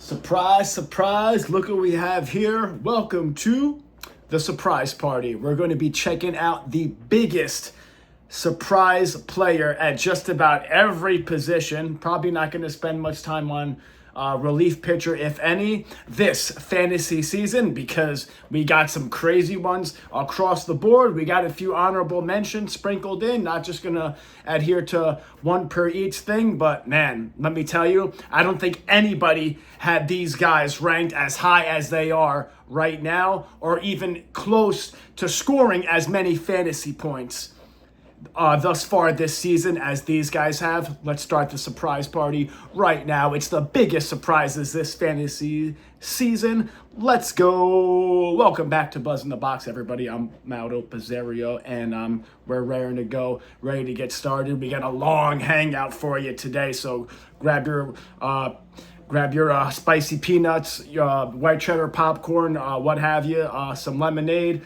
Surprise, surprise, look what we have here. Welcome to the surprise party. We're going to be checking out the biggest surprise player at just about every position. Probably not going to spend much time on relief pitcher, if any, this fantasy season because we got some crazy ones across the board. We got a few honorable mentions sprinkled in, not just going to adhere to one per each thing, but man, let me tell you, I don't think anybody had these guys ranked as high as they are right now, or even close to scoring as many fantasy points thus far this season as these guys have. Let's start the surprise party right now. It's the biggest surprises this fantasy season. Let's go. Welcome back to Buzz in the Box, everybody. I'm Mauro Pizzerio, and we're raring to go, ready to get started. We got a long hangout for you today, so grab your spicy peanuts, white cheddar popcorn, what have you, some lemonade.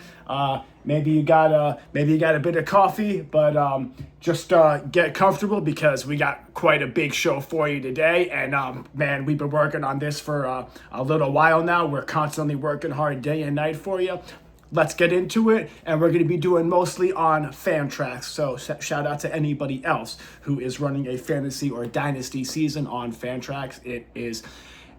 Maybe you got a bit of coffee, but just get comfortable because we got quite a big show for you today. And man, we've been working on this for a little while now. We're constantly working hard day and night for you. Let's get into it, and we're going to be doing mostly on Fantrax. So shout out to anybody else who is running a fantasy or dynasty season on Fantrax. It is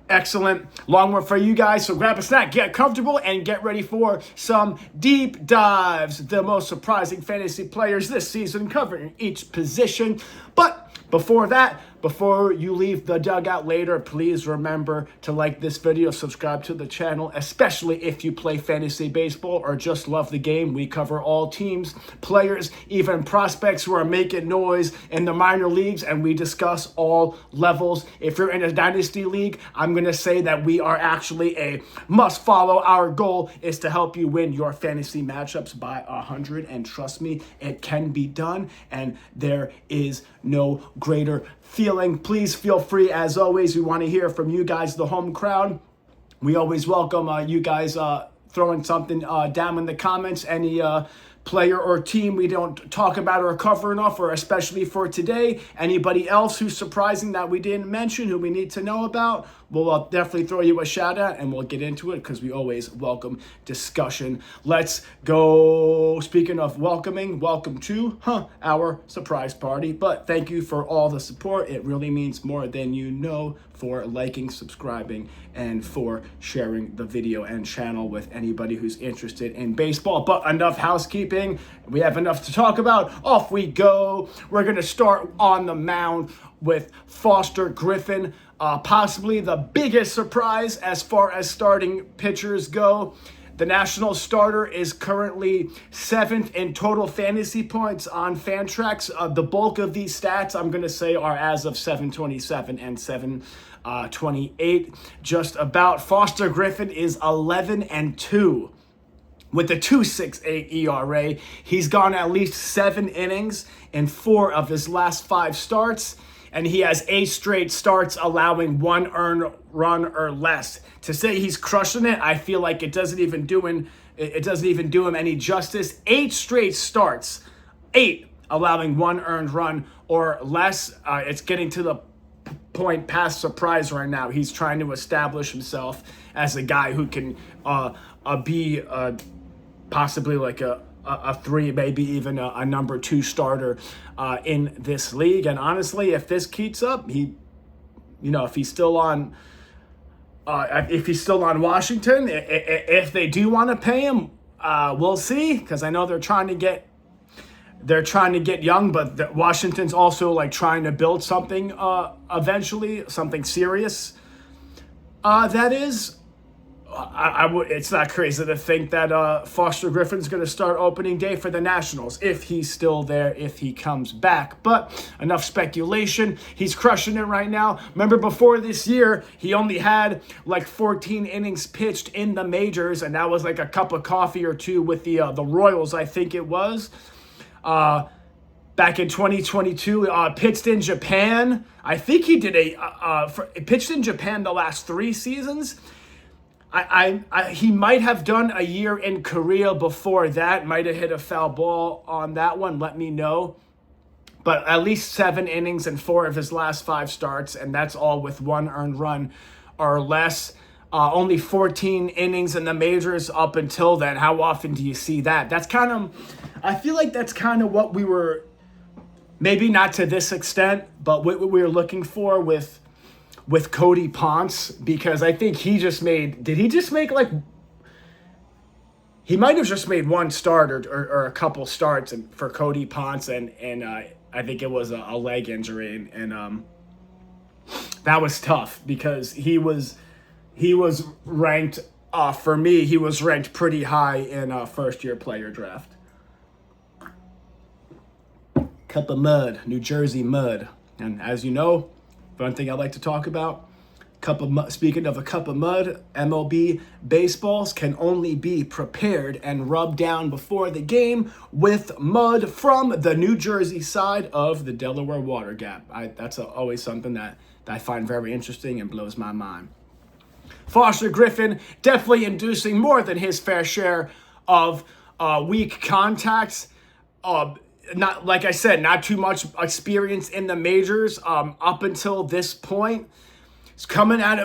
excellent. Long one for you guys, so grab a snack, get comfortable, and get ready for some deep dives. The most surprising fantasy players this season, covering each position. But before you leave the dugout later, please remember to like this video, subscribe to the channel, especially if you play fantasy baseball or just love the game. We cover all teams, players, even prospects who are making noise in the minor leagues, and we discuss all levels. If you're in a dynasty league, I'm going to say that we are actually a must follow. Our goal is to help you win your fantasy matchups by 100, and trust me, it can be done, and there is no greater feeling. Please feel free, as always. We want to hear from you guys, the home crowd. We always welcome you guys throwing something down in the comments. Any player or team we don't talk about or cover enough, or especially for today, anybody else who's surprising that we didn't mention, who we need to know about, we'll definitely throw you a shout out and we'll get into it because we always welcome discussion. Let's go. Speaking of welcoming, welcome to our surprise party. But thank you for all the support. It really means more than you know, for liking, subscribing, and for sharing the video and channel with anybody who's interested in baseball. But enough housekeeping. We have enough to talk about. Off we go. We're going to start on the mound with Foster Griffin. Possibly the biggest surprise as far as starting pitchers go. The national starter is currently 7th in total fantasy points on Fantrax. The bulk of these stats, I'm going to say, are as of 7/27 and 7/28. Just about. Foster Griffin is 11-2. With a 2.68 ERA. He's gone at least 7 innings in 4 of his last 5 starts. And he has 8 straight starts allowing 1 earned run or less. To say he's crushing it, I feel like it doesn't even do him any justice. 8 straight starts, 8 allowing 1 earned run or less. It's getting to the point past surprise right now. He's trying to establish himself as a guy who can be possibly like a 3, maybe even a number 2 starter in this league. And honestly, if this keeps up, if he's still on Washington, if they do want to pay him, we'll see. Because I know they're trying to get young, but Washington's also like trying to build something eventually, something serious. That is. It's not crazy to think that Foster Griffin's going to start opening day for the Nationals, if he's still there, if he comes back. But enough speculation. He's crushing it right now. Remember, before this year, he only had like 14 innings pitched in the majors, and that was like a cup of coffee or two with the Royals, I think it was. Back in 2022, pitched in Japan. I think he did pitched in Japan the last 3 seasons. He might have done a year in Korea before that. Might have hit a foul ball on that one. Let me know. But at least 7 innings in 4 of his last 5 starts, and that's all with 1 earned run or less. Only 14 innings in the majors up until then. How often do you see that? I feel like that's kind of what we were, maybe not to this extent, but what we were looking for with Cody Ponce, because I think he might have just made one start or a couple starts for Cody Ponce, and I think it was a leg injury, and that was tough because he was ranked, for me, he was ranked pretty high in a first-year player draft. Cup of Mud, New Jersey Mud. And as you know, one thing I like to talk about, speaking of a cup of mud, MLB baseballs can only be prepared and rubbed down before the game with mud from the New Jersey side of the Delaware Water Gap. That's always something that I find very interesting and blows my mind. Foster Griffin definitely inducing more than his fair share of weak contacts. Not, like I said, not too much experience in the majors up until this point. He's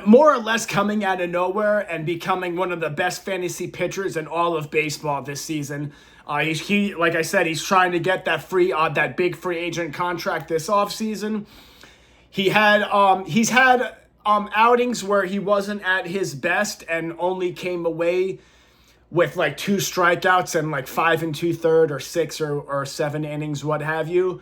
more or less coming out of nowhere and becoming one of the best fantasy pitchers in all of baseball this season. He like I said, he's trying to get that big free agent contract this offseason. He's had outings where he wasn't at his best and only came away with like 2 strikeouts and like 5 2/3 or 6 or 7 innings, what have you.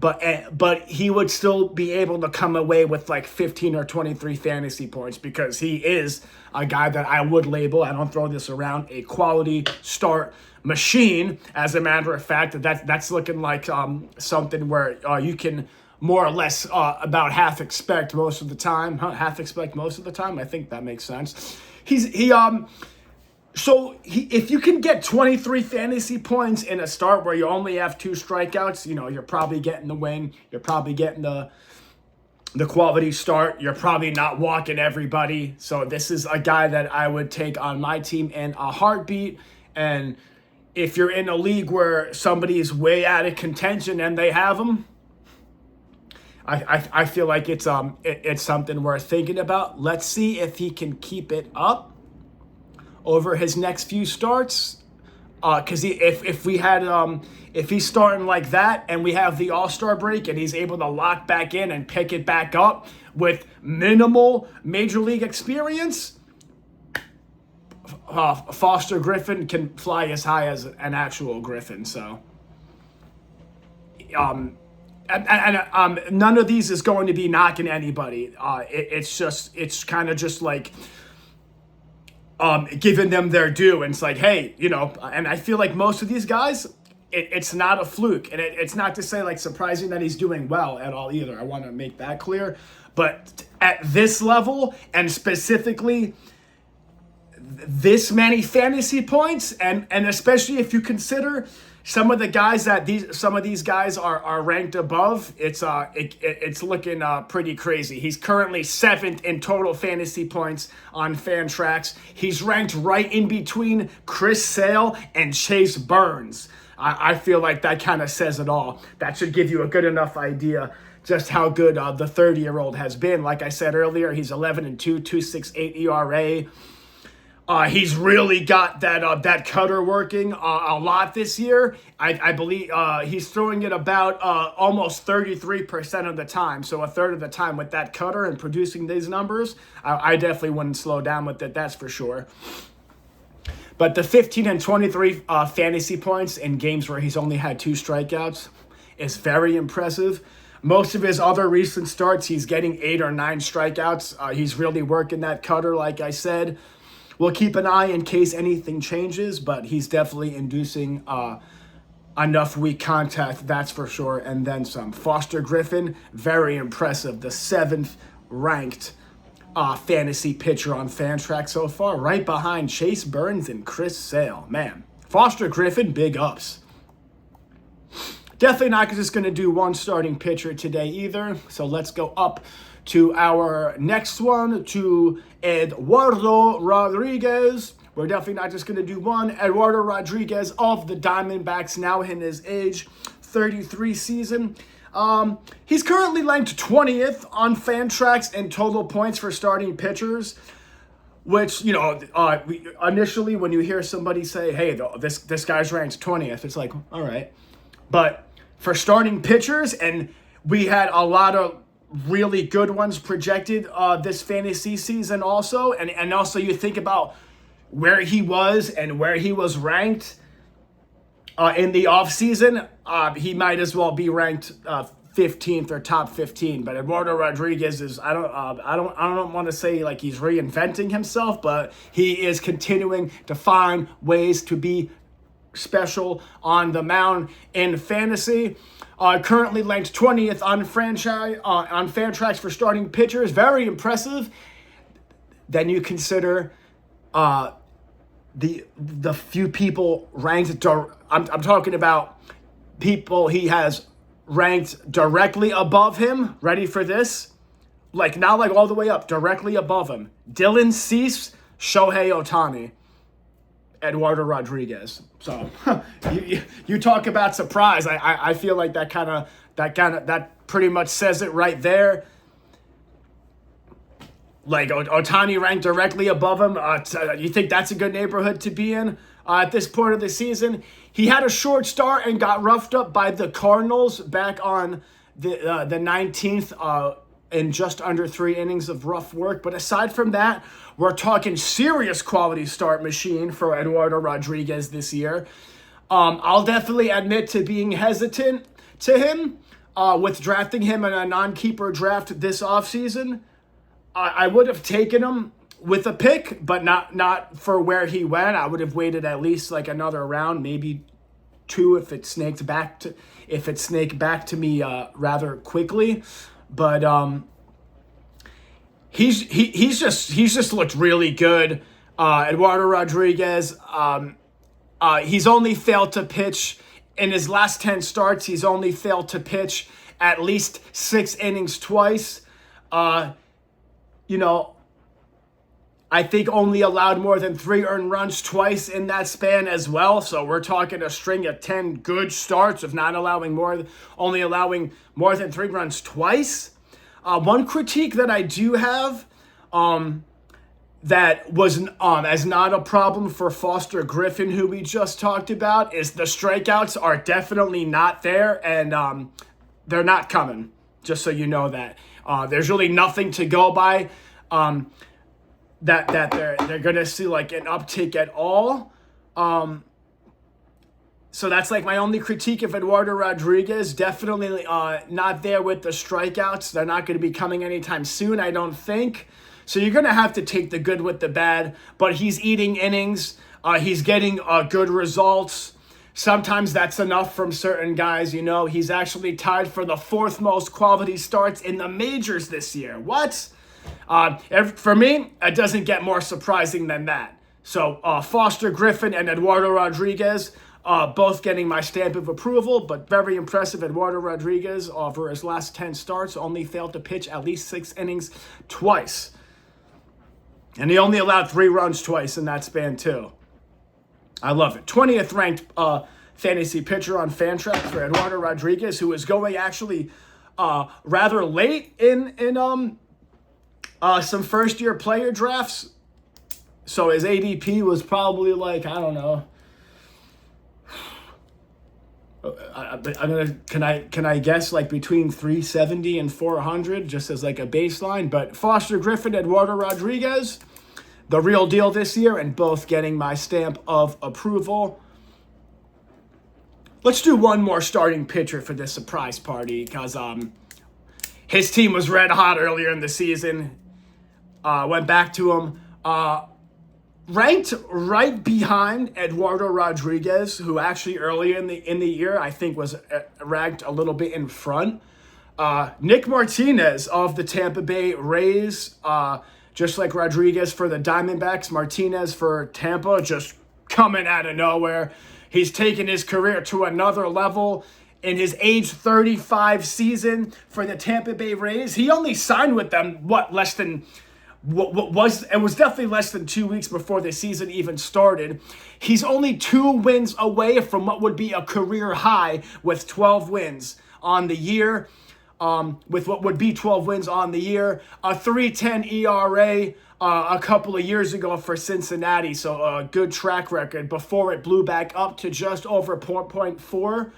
But he would still be able to come away with like 15 or 23 fantasy points because he is a guy that I would label, I don't throw this around, a quality start machine. As a matter of fact, that's looking like something where you can more or less about half expect most of the time. I think that makes sense. If you can get 23 fantasy points in a start where you only have 2 strikeouts, you're probably getting the win. You're probably getting the quality start. You're probably not walking everybody. So this is a guy that I would take on my team in a heartbeat. And if you're in a league where somebody is way out of contention and they have him, I feel like it's something worth thinking about. Let's see if he can keep it up over his next few starts, because if he's starting like that and we have the All-Star break and he's able to lock back in and pick it back up with minimal major league experience, Foster Griffin can fly as high as an actual Griffin. So, none of these is going to be knocking anybody. It's kind of just like giving them their due. And it's like, hey, and I feel like most of these guys, it's not a fluke. And it's not to say like surprising that he's doing well at all either. I want to make that clear. But at this level, and specifically this many fantasy points, and especially if you consider some of the guys some of these guys are ranked above, it's looking pretty crazy. He's currently 7th in total fantasy points on Fantrax. He's ranked right in between Chris Sale and Chase Burns. I feel like that kind of says it all. That should give you a good enough idea just how good the 30-year-old has been. Like I said earlier, he's 11-2, 2.68 ERA. He's really got that cutter working a lot this year. I believe he's throwing it about almost 33% of the time. So a third of the time with that cutter and producing these numbers, I definitely wouldn't slow down with it, that's for sure. But the 15 and 23 fantasy points in games where he's only had 2 strikeouts is very impressive. Most of his other recent starts, he's getting 8 or 9 strikeouts. He's really working that cutter, like I said. We'll keep an eye in case anything changes, but he's definitely inducing enough weak contact, that's for sure, and then some. Foster Griffin, very impressive. The 7th ranked fantasy pitcher on Fantrax so far, right behind Chase Burns and Chris Sale. Man, Foster Griffin, big ups. Definitely not just going to do one starting pitcher today either, so let's go up to our next one, to Eduardo Rodriguez. We're definitely not just going to do one. Eduardo Rodriguez of the Diamondbacks, now in his age 33 season. He's currently ranked 20th on Fantrax in total points for starting pitchers. Which, initially when you hear somebody say, hey, this guy's ranked 20th, it's like, all right. But for starting pitchers, and we had a lot of really good ones projected this fantasy season also. And also you think about where he was and where he was ranked in the offseason, he might as well be ranked 15th or top 15. But Eduardo Rodriguez is I don't want to say like he's reinventing himself, but he is continuing to find ways to be special on the mound in fantasy. Currently ranked 20th on Fantrax for starting pitchers. Very impressive. Then you consider the few people ranked. I'm talking about people he has ranked directly above him. Ready for this? Not all the way up, directly above him. Dylan Cease, Shohei Ohtani, Eduardo Rodriguez. So you talk about surprise. I feel like that pretty much says it right there. Ohtani ranked directly above him. You think that's a good neighborhood to be in at this point of the season? He had a short start and got roughed up by the Cardinals back on the 19th in just under 3 innings of rough work. But aside from that, we're talking serious quality start machine for Eduardo Rodriguez this year. I'll definitely admit to being hesitant to him with drafting him in a non-keeper draft this offseason. I would have taken him with a pick, but not for where he went. I would have waited at least another round, maybe 2 if it snaked back to me rather quickly. But he's just looked really good. Eduardo Rodriguez, he's only failed to pitch in his last 10 starts. He's only failed to pitch at least 6 innings twice. I think only allowed more than 3 earned runs twice in that span as well. So we're talking a string of 10 good starts of only allowing more than 3 runs twice. One critique that I do have that was as not a problem for Foster Griffin, who we just talked about, is the strikeouts are definitely not there, and they're not coming, just so you know that. There's really nothing to go by that they're going to see an uptick at all. So that's my only critique of Eduardo Rodriguez. Definitely not there with the strikeouts. They're not going to be coming anytime soon, I don't think. So you're going to have to take the good with the bad. But he's eating innings. He's getting good results. Sometimes that's enough from certain guys. He's actually tied for the 4th most quality starts in the majors this year. What? For me, it doesn't get more surprising than that. So Foster Griffin and Eduardo Rodriguez, both getting my stamp of approval, but very impressive. Eduardo Rodriguez, over his last 10 starts, only failed to pitch at least 6 innings twice. And he only allowed 3 runs twice in that span too. I love it. 20th ranked fantasy pitcher on Fantrax for Eduardo Rodriguez, who is going actually rather late in some first-year player drafts. So his ADP was probably I don't know. Can I guess between 370 and 400 just as a baseline? But Foster Griffin, Eduardo Rodriguez, the real deal this year, and both getting my stamp of approval. Let's do one more starting pitcher for this surprise party because his team was red hot earlier in the season. Went back to him. Ranked right behind Eduardo Rodriguez, who actually earlier in the year I think was ranked a little bit in front. Nick Martinez of the Tampa Bay Rays, just like Rodriguez for the Diamondbacks, Martinez for Tampa, just coming out of nowhere. He's taken his career to another level. In his age 35 season for the Tampa Bay Rays, he only signed with them it was definitely less than 2 weeks before the season even started. He's only 2 wins away from what would be a career high with 12 wins on the year, with what would be 12 wins on the year. A 3.10 ERA a couple of years ago for Cincinnati, so a good track record before it blew back up to just over 4.4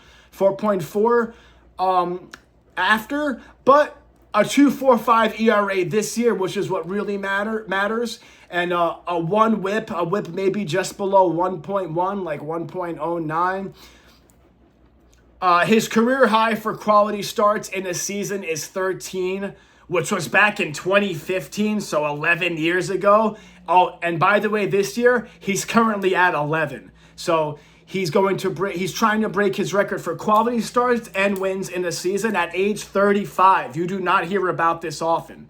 after, but a 2.45 ERA this year, which is what really matters, and a whip maybe just below 1.1, like 1.09. His career high for quality starts in a season is 13, which was back in 2015, so 11 years ago. Oh, and by the way, this year he's currently at 11. So he's trying to break his record for quality starts and wins in a season at age 35. You do not hear about this often.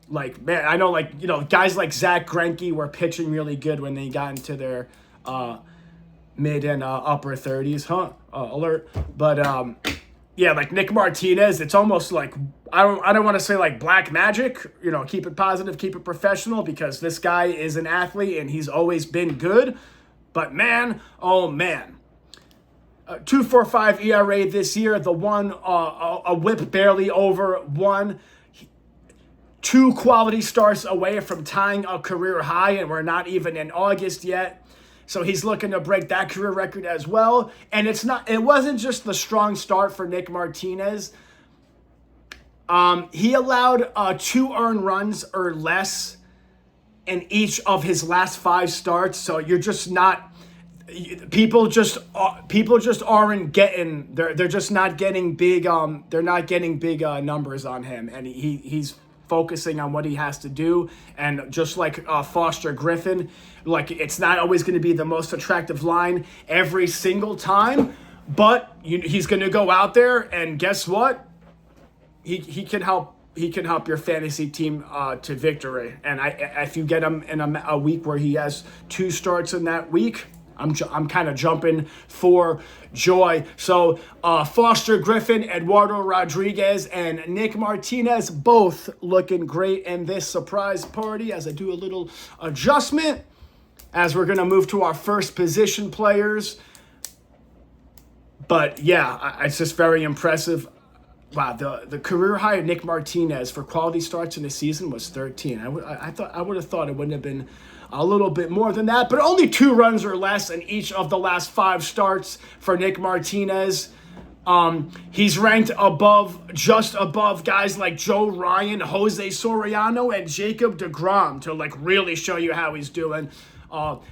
Like, man, I know, like, you know, guys like Zach Greinke were pitching really good when they got into their mid and upper 30s, alert. But yeah, like Nick Martinez, it's almost like, I don't want to say like black magic, you know, keep it positive, keep it professional, because this guy is an athlete and he's always been good. But man, oh man, 2.45 ERA this year, the one, a whip barely over 1. 2 quality starts away from tying a career high, and we're not even in August yet. So he's looking to break that career record as well. And it wasn't just the strong start for Nick Martinez. He allowed 2 earned runs or less in each of his last 5 starts. So you're just not, people just aren't getting, they're just not getting big, they're not getting big numbers on him. And he's focusing on what he has to do. And just like Foster Griffin, like, it's not always going to be the most attractive line every single time, but he's going to go out there, and guess what? He can help your fantasy team to victory. And if you get him in a week where he has 2 starts in that week, I'm kind of jumping for joy. So Foster Griffin, Eduardo Rodriguez, and Nick Martinez both looking great in this surprise party. As I do a little adjustment, as we're going to move to our first position players. But yeah, it's just very impressive. Wow, the career high of Nick Martinez for quality starts in the season was 13. I would have thought it wouldn't have been a little bit more than that, but only 2 runs or less in each of the last 5 starts for Nick Martinez. He's ranked just above guys like Joe Ryan, Jose Soriano, and Jacob deGrom to like really show you how he's doing.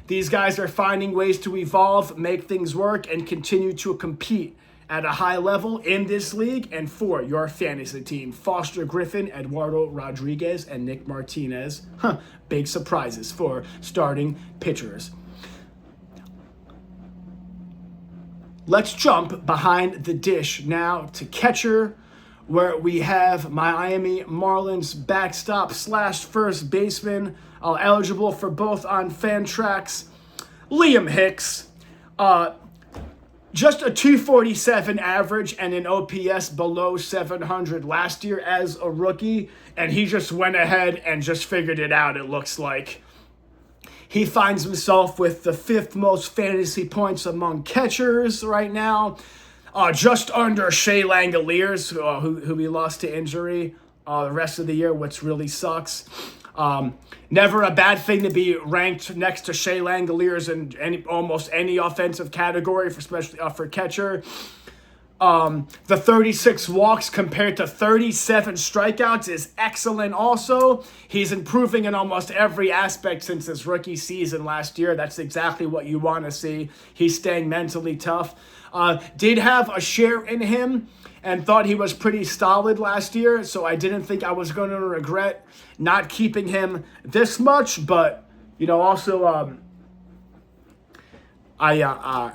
These guys are finding ways to evolve, make things work, and continue to compete at a high level in this league and for your fantasy team. Foster Griffin, Eduardo Rodriguez, and Nick Martinez. Big surprises for starting pitchers. Let's jump behind the dish now to catcher, where we have Miami Marlins backstop / first baseman, eligible for both on Fantrax, Liam Hicks. Just a 247 average and an OPS below 700 last year as a rookie, and he just went ahead and just figured it out, it looks like. He finds himself with the 5th most fantasy points among catchers right now, just under Shea Langoliers, who he lost to injury the rest of the year, which really sucks. Never a bad thing to be ranked next to Shea Langoliers in almost any offensive category, especially for catcher. The 36 walks compared to 37 strikeouts is excellent also. He's improving in almost every aspect since his rookie season last year. That's exactly what you want to see. He's staying mentally tough. Did have a share in him and thought he was pretty solid last year, so I didn't think I was going to regret not keeping him this much. But, you know, also I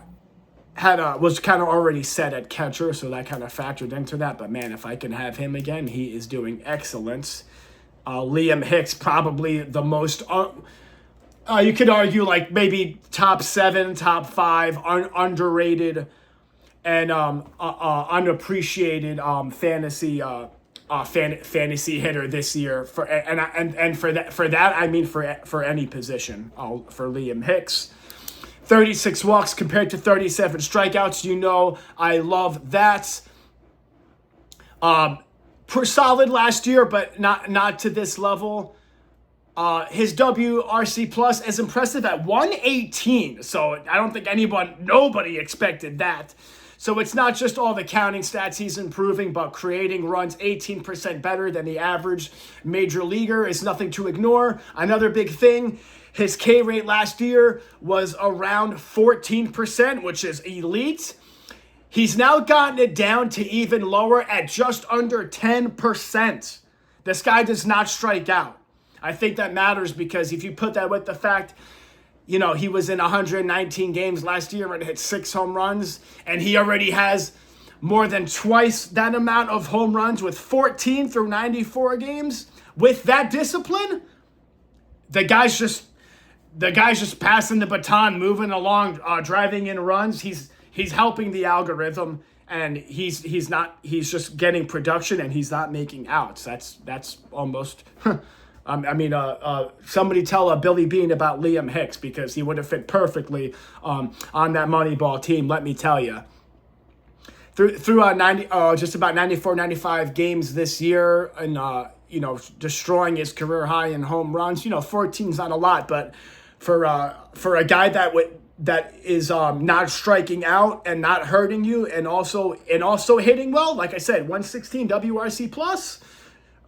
was kind of already set at catcher, so that kind of factored into that. But man, if I can have him again, he is doing excellent. Liam Hicks, probably the most, you could argue like maybe top 7, top 5, underrated and unappreciated fantasy hitter this year. For that I mean for any position. For Liam Hicks. 36 walks compared to 37 strikeouts. You know I love that. Solid last year, but not to this level. His WRC plus is impressive at 118. So I don't think nobody expected that. So it's not just all the counting stats he's improving, but creating runs 18% better than the average major leaguer is nothing to ignore. Another big thing, his K rate last year was around 14%, which is elite. He's now gotten it down to even lower at just under 10%. This guy does not strike out. I think that matters because if you put that with the fact, he was in 119 games last year and hit 6 home runs, and he already has more than twice that amount of home runs with 14 through 94 games. With that discipline, the guy's just passing the baton, moving along, driving in runs. He's helping the algorithm, and he's just getting production, and he's not making outs. That's almost. Somebody tell Billy Bean about Liam Hicks, because he would have fit perfectly on that Moneyball team. Let me tell you. Through just about 94, 95 games this year, and destroying his career high in home runs. 14's not a lot, but for a guy that is not striking out and not hurting you, and also hitting well, like I said, 116 WRC plus.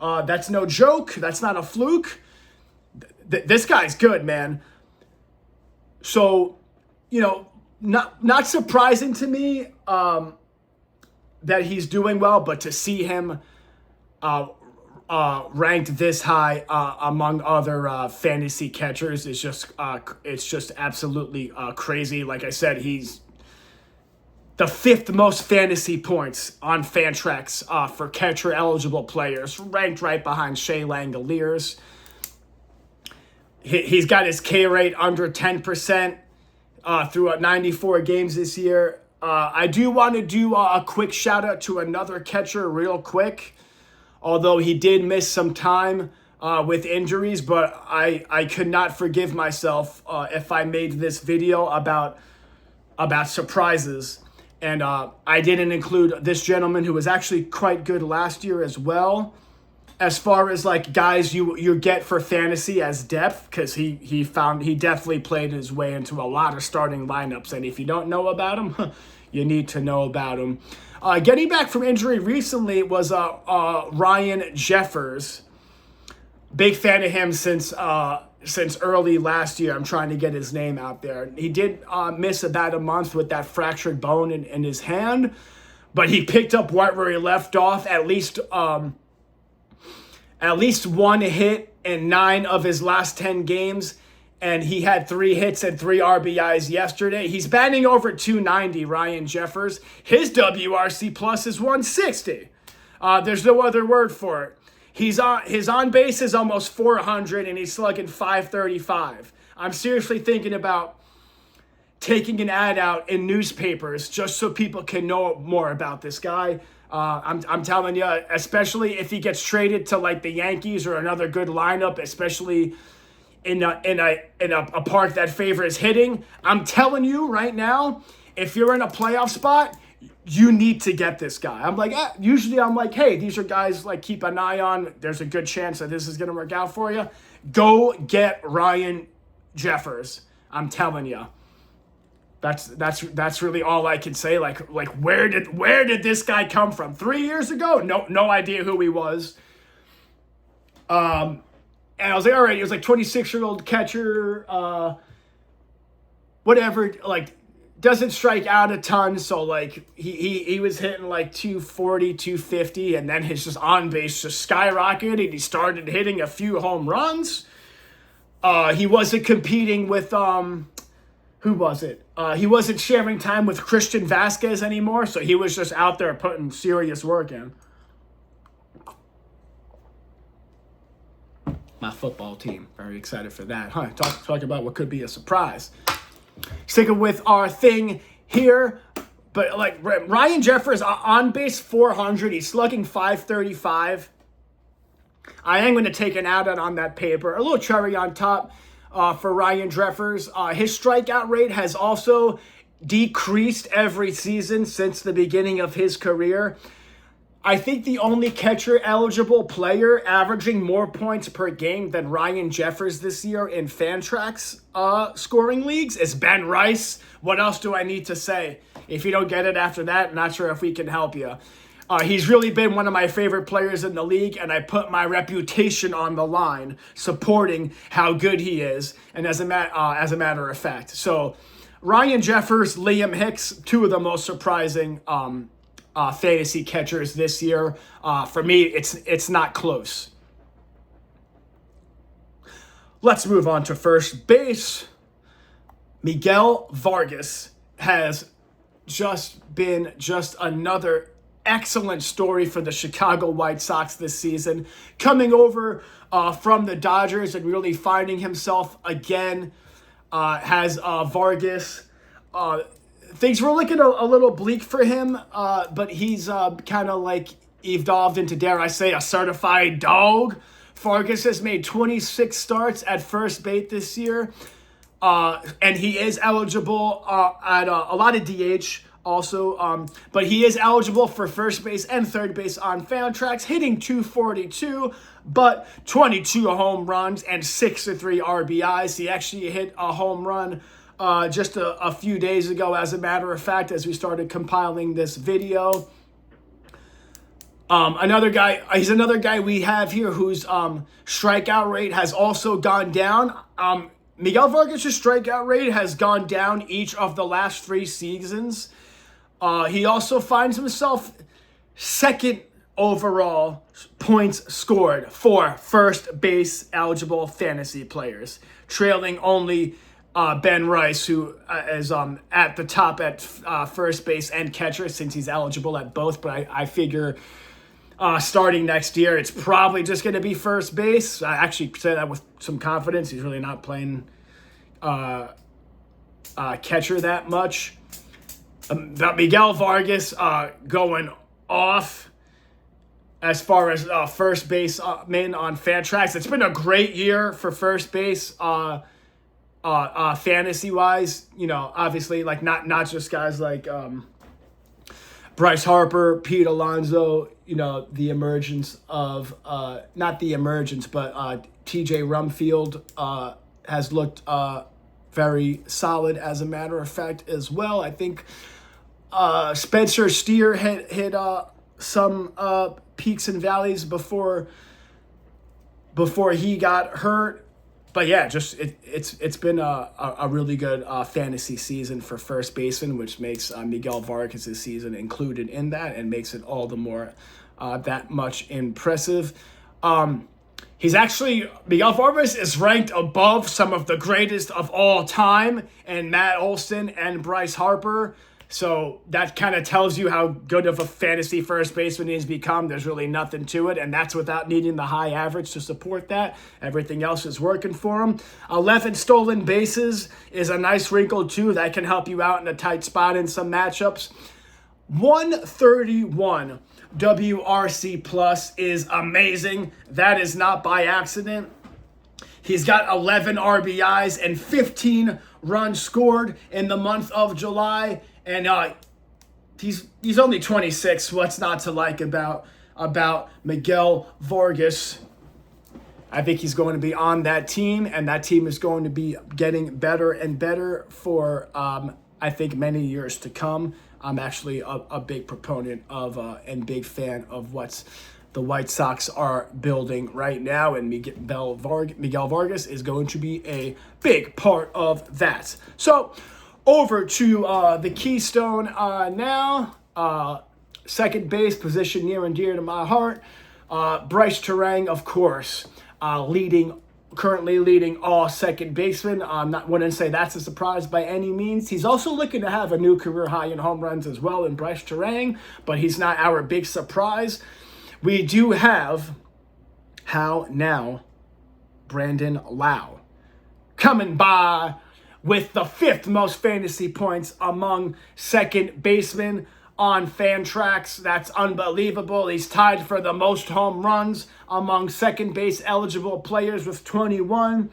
That's no joke. That's not a fluke. This guy's good, man. So, not surprising to me that he's doing well, but to see him ranked this high among other fantasy catchers is it's just absolutely crazy. Like I said, he's the 5th most fantasy points on Fantrax for catcher-eligible players, ranked right behind Shea Langoliers. He's got his K rate under 10% through 94 games this year. I do want to do a quick shout-out to another catcher real quick, although he did miss some time with injuries, but I could not forgive myself if I made this video about surprises. And I didn't include this gentleman who was actually quite good last year as well, as far as like guys you get for fantasy as depth, because he definitely played his way into a lot of starting lineups. And if you don't know about him, you need to know about him. Getting back from injury recently was Ryan Jeffers. Big fan of him since early last year. I'm trying to get his name out there. He did miss about a month with that fractured bone in his hand, but he picked up right where he left off. At least one hit in 9 of his last 10 games, and he had 3 hits and 3 RBIs yesterday. He's batting over 290, Ryan Jeffers. His WRC plus is 160. There's no other word for it. His on base is almost 400, and he's slugging 535. I'm seriously thinking about taking an ad out in newspapers just so people can know more about this guy. I'm telling you, especially if he gets traded to like the Yankees or another good lineup, especially in a park that favors hitting. I'm telling you right now, if you're in a playoff spot, you need to get this guy. Usually I'm like, hey, these are guys like keep an eye on. There's a good chance that this is going to work out for you. Go get Ryan Jeffers. I'm telling you. That's really all I can say. Like where did this guy come from? 3 years ago? No idea who he was. And I was like, all right, he was like 26-year-old catcher, whatever, like doesn't strike out a ton. So like he was hitting like 240, 250, and then his just on base just skyrocketed. He started hitting a few home runs. He wasn't competing with who was it? He wasn't sharing time with Christian Vasquez anymore, so he was just out there putting serious work in. My football team, very excited for that. Talk about what could be a surprise. Sticking with our thing here, but like Ryan Jeffers on base 400, he's slugging 535. I am going to take an ad on that paper. A little cherry on top for Ryan Jeffers. His strikeout rate has also decreased every season since the beginning of his career. I think the only catcher eligible player averaging more points per game than Ryan Jeffers this year in Fantrax scoring leagues is Ben Rice. What else do I need to say? If you don't get it after that, not sure if we can help you. He's really been one of my favorite players in the league, and I put my reputation on the line supporting how good he is, and as a matter of fact. So Ryan Jeffers, Liam Hicks, two of the most surprising fantasy catchers this year. For me, it's not close. Let's move on to first base. Miguel Vargas has just been another excellent story for the Chicago White Sox this season. Coming over from the Dodgers and really finding himself again has Vargas. Things were looking a little bleak for him, but he's kind of like evolved into, dare I say, a certified dog. Vargas has made 26 starts at first base this year, and he is eligible at a lot of DH also, but he is eligible for first base and third base on Fantrax, hitting .242, but 22 home runs and 63 RBIs. He actually hit a home run just a few days ago, as a matter of fact, as we started compiling this video. He's another guy we have here whose strikeout rate has also gone down. Miguel Vargas' strikeout rate has gone down each of the last 3 seasons. He also finds himself second overall points scored for first base eligible fantasy players, trailing only Ben Rice, who is at the top at first base and catcher, since he's eligible at both. But I figure starting next year, it's probably just going to be first base. I actually say that with some confidence. He's really not playing catcher that much. Miguel Vargas going off as far as first base man on Fantrax. It's been a great year for first base fantasy wise. You know, obviously, like not just guys like Bryce Harper, Pete Alonso. You know, the emergence of not the emergence, but TJ Rumfield has looked very solid, as a matter of fact, as well. I think Spencer Steer hit some peaks and valleys before he got hurt. But yeah, just it's been a really good fantasy season for first baseman, which makes Miguel Vargas' season included in that and makes it all the more that much impressive. Miguel Vargas is ranked above some of the greatest of all time, and Matt Olson and Bryce Harper. So that kind of tells you how good of a fantasy first baseman he's become. There's really nothing to it, and that's without needing the high average to support that. Everything else is working for him. 11 stolen bases is a nice wrinkle, too. That can help you out in a tight spot in some matchups. 131 WRC plus is amazing. That is not by accident. He's got 11 RBIs and 15 runs scored in the month of July. And he's only 26. What's not to like about Miguel Vargas? I think he's going to be on that team, and that team is going to be getting better and better for I think many years to come. I'm actually a big proponent of and big fan of what's the White Sox are building right now, and Miguel Vargas is going to be a big part of that. So over to the Keystone now. Second base position near and dear to my heart. Bryce Terang, of course, currently leading all second basemen. Wouldn't say that's a surprise by any means. He's also looking to have a new career high in home runs as well in Bryce Terang, but he's not our big surprise. We do have Brandon Lau coming by with the 5th most fantasy points among second basemen on Fantrax. That's unbelievable. He's tied for the most home runs among second base eligible players with 21.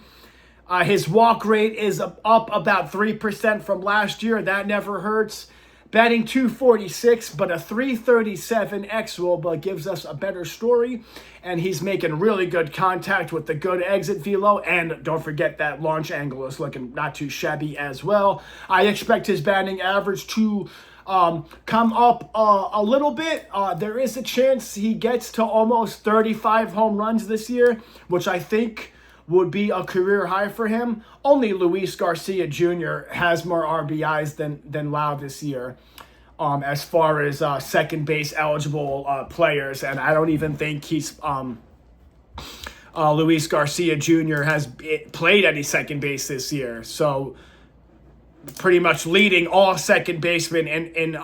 His walk rate is up about 3% from last year. That never hurts. batting 246, but a 337 xWOBA gives us a better story. And he's making really good contact with the good exit velo. And don't forget that launch angle is looking not too shabby as well. I expect his batting average to come up a little bit. There is a chance he gets to almost 35 home runs this year, which I think would be a career high for him. Only Luis Garcia Jr. has more RBIs than Lau this year, as far as second base eligible players, and I don't even think he's Luis Garcia Jr. has played any second base this year. So pretty much leading all second basemen in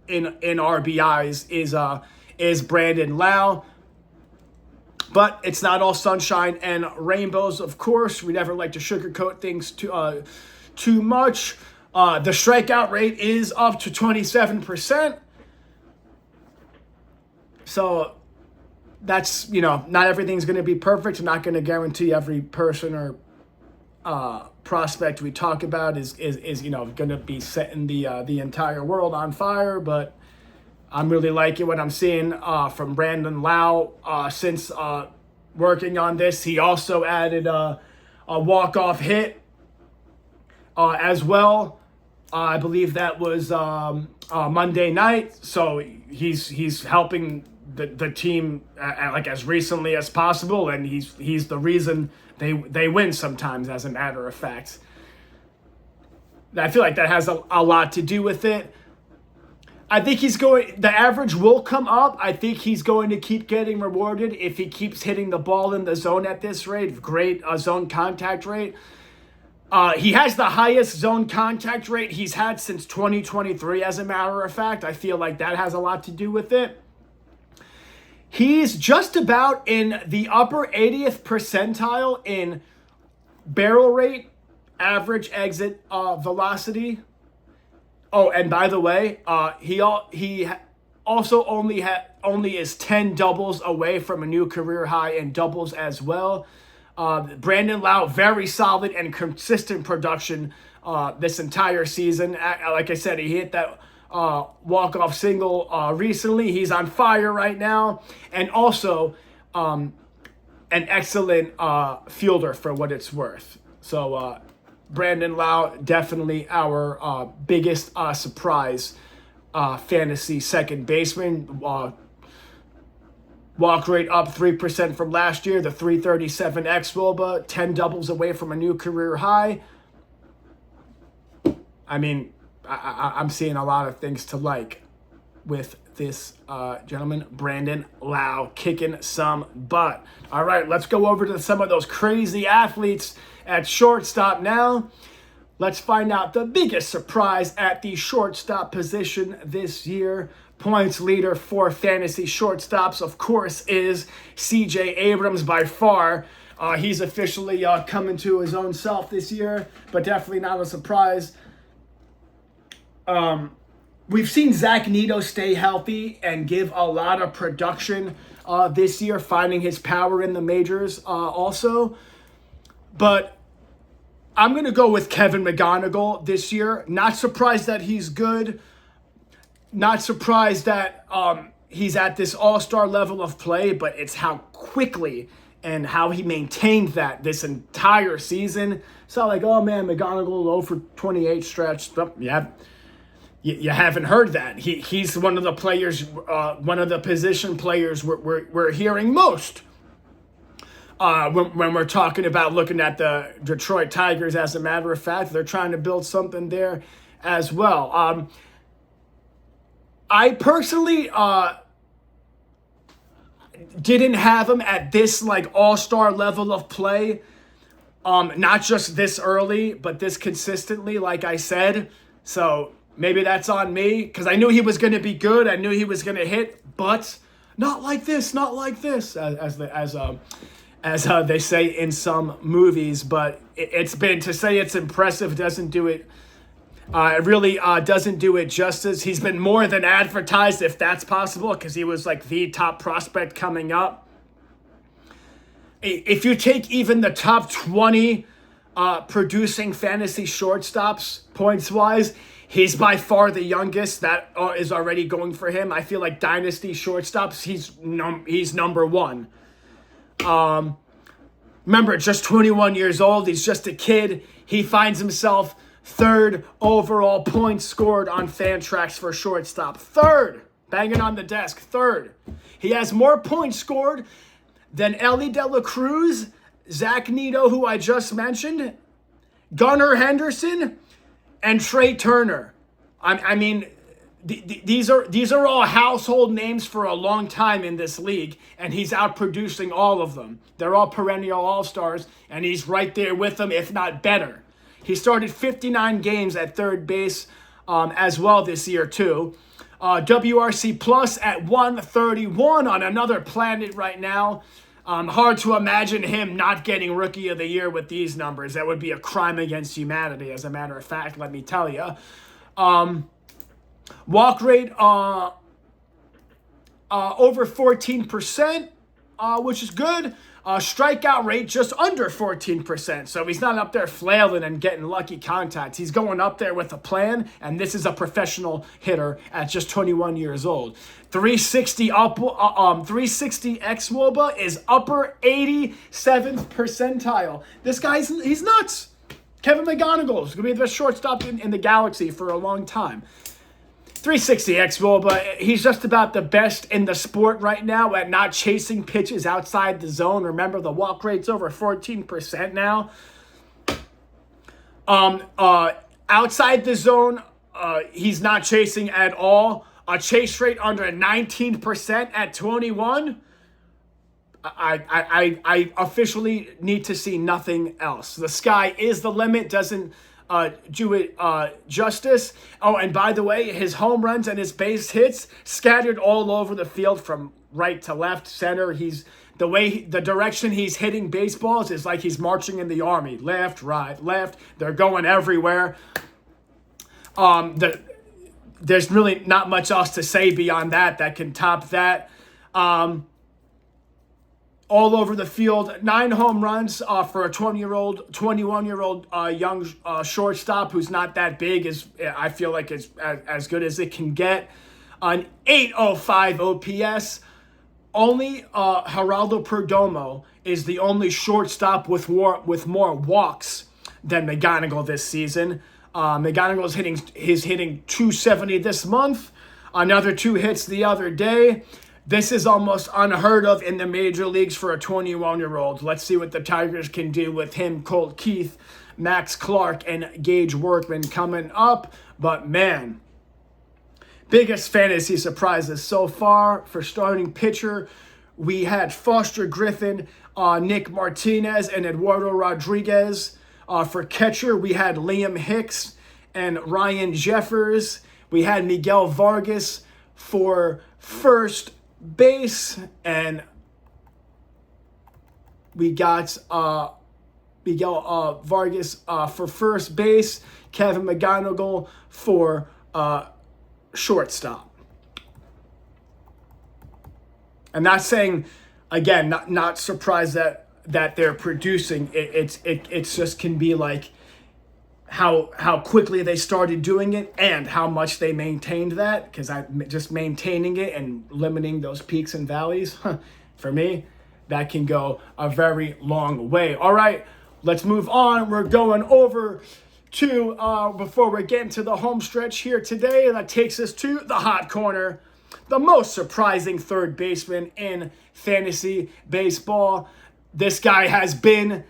RBIs is Brandon Lau. But it's not all sunshine and rainbows, of course. We never like to sugarcoat things too much. The strikeout rate is up to 27%. So that's, not everything's going to be perfect. I'm not going to guarantee every person or prospect we talk about is going to be setting the entire world on fire, but I'm really liking what I'm seeing from Brandon Lau since working on this. He also added a walk-off hit as well. I believe that was Monday night. So he's helping the team like as recently as possible, and he's the reason they win sometimes, as a matter of fact. I feel like that has a lot to do with it. I think the average will come up. I think he's going to keep getting rewarded if he keeps hitting the ball in the zone at this rate. Great zone contact rate. He has the highest zone contact rate he's had since 2023, as a matter of fact. I feel like that has a lot to do with it. He's just about in the upper 80th percentile in barrel rate, average exit velocity. Oh, and by the way, he also only is 10 doubles away from a new career high in doubles as well. Brandon Lau, very solid and consistent production this entire season. Like I said, he hit that walk-off single recently. He's on fire right now, and also an excellent fielder for what it's worth. So Brandon Lau, definitely our biggest surprise fantasy second baseman. Walk rate up 3% from last year, the 337 xWOBA, 10 doubles away from a new career high. I mean, I'm seeing a lot of things to like with this gentleman, Brandon Lau, kicking some butt. All right, let's go over to some of those crazy athletes at shortstop now. Let's find out the biggest surprise at the shortstop position this year. Points leader for fantasy shortstops, of course, is C.J. Abrams by far. He's officially coming to his own self this year, but definitely not a surprise. We've seen Zach Neto stay healthy and give a lot of production this year, finding his power in the majors also. But I'm going to go with Kevin McGonigal this year. Not surprised that he's good. Not surprised that he's at this all-star level of play, but it's how quickly and how he maintained that this entire season. It's not like, oh man, McGonigal low for 28 stretch. You haven't heard that. He's one of the players, one of the position players we're hearing most when we're talking about looking at the Detroit Tigers. As a matter of fact, they're trying to build something there as well. I personally didn't have him at this like all-star level of play. Not just this early, but this consistently, like I said. So maybe that's on me, because I knew he was going to be good. I knew he was going to hit, but not like this, as they say in some movies. But it's been, to say it's impressive doesn't do it. It really doesn't do it justice. He's been more than advertised, if that's possible, because he was like the top prospect coming up. If you take even the top 20 producing fantasy shortstops points-wise, He's by far the youngest that is already going for him. I feel like dynasty shortstops, he's number one. Remember, just 21 years old. He's just a kid. He finds himself third overall points scored on Fantrax for shortstop. Third. Banging on the desk. Third. He has more points scored than Ellie De La Cruz, Zach Neto, who I just mentioned, Gunnar Henderson, and Trey Turner. I mean, these are all household names for a long time in this league, and he's outproducing all of them. They're all perennial all-stars, and he's right there with them, if not better. He started 59 games at third base as well this year, too. WRC Plus at 131 on another planet right now. Hard to imagine him not getting Rookie of the Year with these numbers. That would be a crime against humanity, as a matter of fact, let me tell you. Walk rate over 14%, which is good. Strikeout rate just under 14%. So he's not up there flailing and getting lucky contacts. He's going up there with a plan, and this is a professional hitter at just 21 years old. 360 xWOBA is upper 87th percentile. This guy's he's nuts. Kevin McGonigal is going to be the best shortstop in the galaxy for a long time. 360 xWOBA, he's just about the best in the sport right now at not chasing pitches outside the zone. Remember, the walk rate's over 14% now. Outside the zone, he's not chasing at all. A chase rate under 19% at 21. I officially need to see nothing else. The sky is the limit. Doesn't do it justice. Oh, and by the way, his home runs and his base hits scattered all over the field from right to left, center. The direction he's hitting baseballs is like he's marching in the army. Left, right, left. They're going everywhere. There's really not much else to say beyond that can top that. All over the field, 9 home runs for a 21-year-old young shortstop who's not that big. I feel like it's as good as it can get. An 805 OPS. Only Geraldo Perdomo is the only shortstop with more walks than McGonigal this season. McGonigal is hitting 270 this month. Another 2 hits the other day. This is almost unheard of in the major leagues for a 21-year-old. Let's see what the Tigers can do with him, Colt Keith, Max Clark, and Gage Workman coming up. But man, biggest fantasy surprises so far for starting pitcher. We had Foster Griffin, Nick Martinez, and Eduardo Rodriguez. For catcher, we had Liam Hicks and Ryan Jeffers. We had Miguel Vargas for first base, and we got Miguel Vargas for first base, Kevin McGonigal for shortstop. I'm not saying, again, not surprised that they're producing. It's just can be like how quickly they started doing it and how much they maintained that, because just maintaining it and limiting those peaks and valleys, for me, that can go a very long way. All right, let's move on. We're going over to, before we get into the home stretch here today, that takes us to the hot corner, the most surprising third baseman in fantasy baseball. This guy has been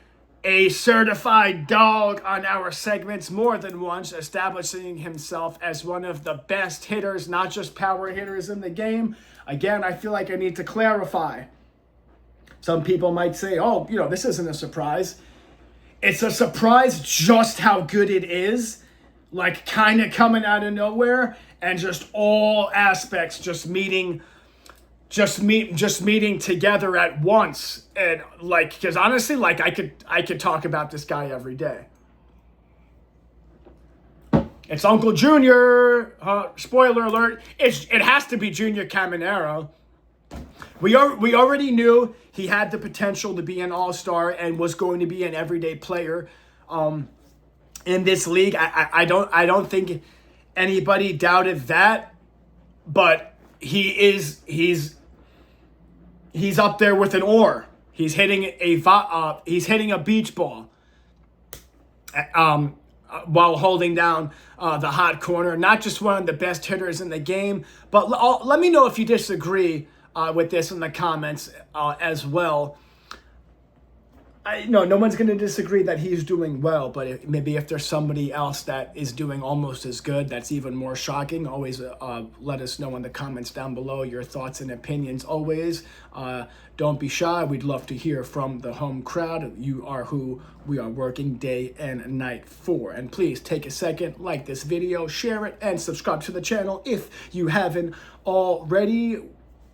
a certified dog on our segments more than once, establishing himself as one of the best hitters, not just power hitters in the game. Again, I feel like I need to clarify. Some people might say, oh, this isn't a surprise. It's a surprise just how good it is, like kind of coming out of nowhere, and just all aspects just meeting together at once. And because honestly, I could talk about this guy every day. It's Uncle Junior. Spoiler alert. It has to be Junior Caminero. We already knew he had the potential to be an all-star and was going to be an everyday player in this league. I don't think anybody doubted that, but he's up there with an oar. He's hitting a beach ball while holding down the hot corner. Not just one of the best hitters in the game, but let me know if you disagree with this in the comments as well. No one's going to disagree that he's doing well, but maybe if there's somebody else that is doing almost as good, that's even more shocking. Always let us know in the comments down below your thoughts and opinions. Always don't be shy. We'd love to hear from the home crowd. You are who we are working day and night for. And please take a second, like this video, share it, and subscribe to the channel if you haven't already.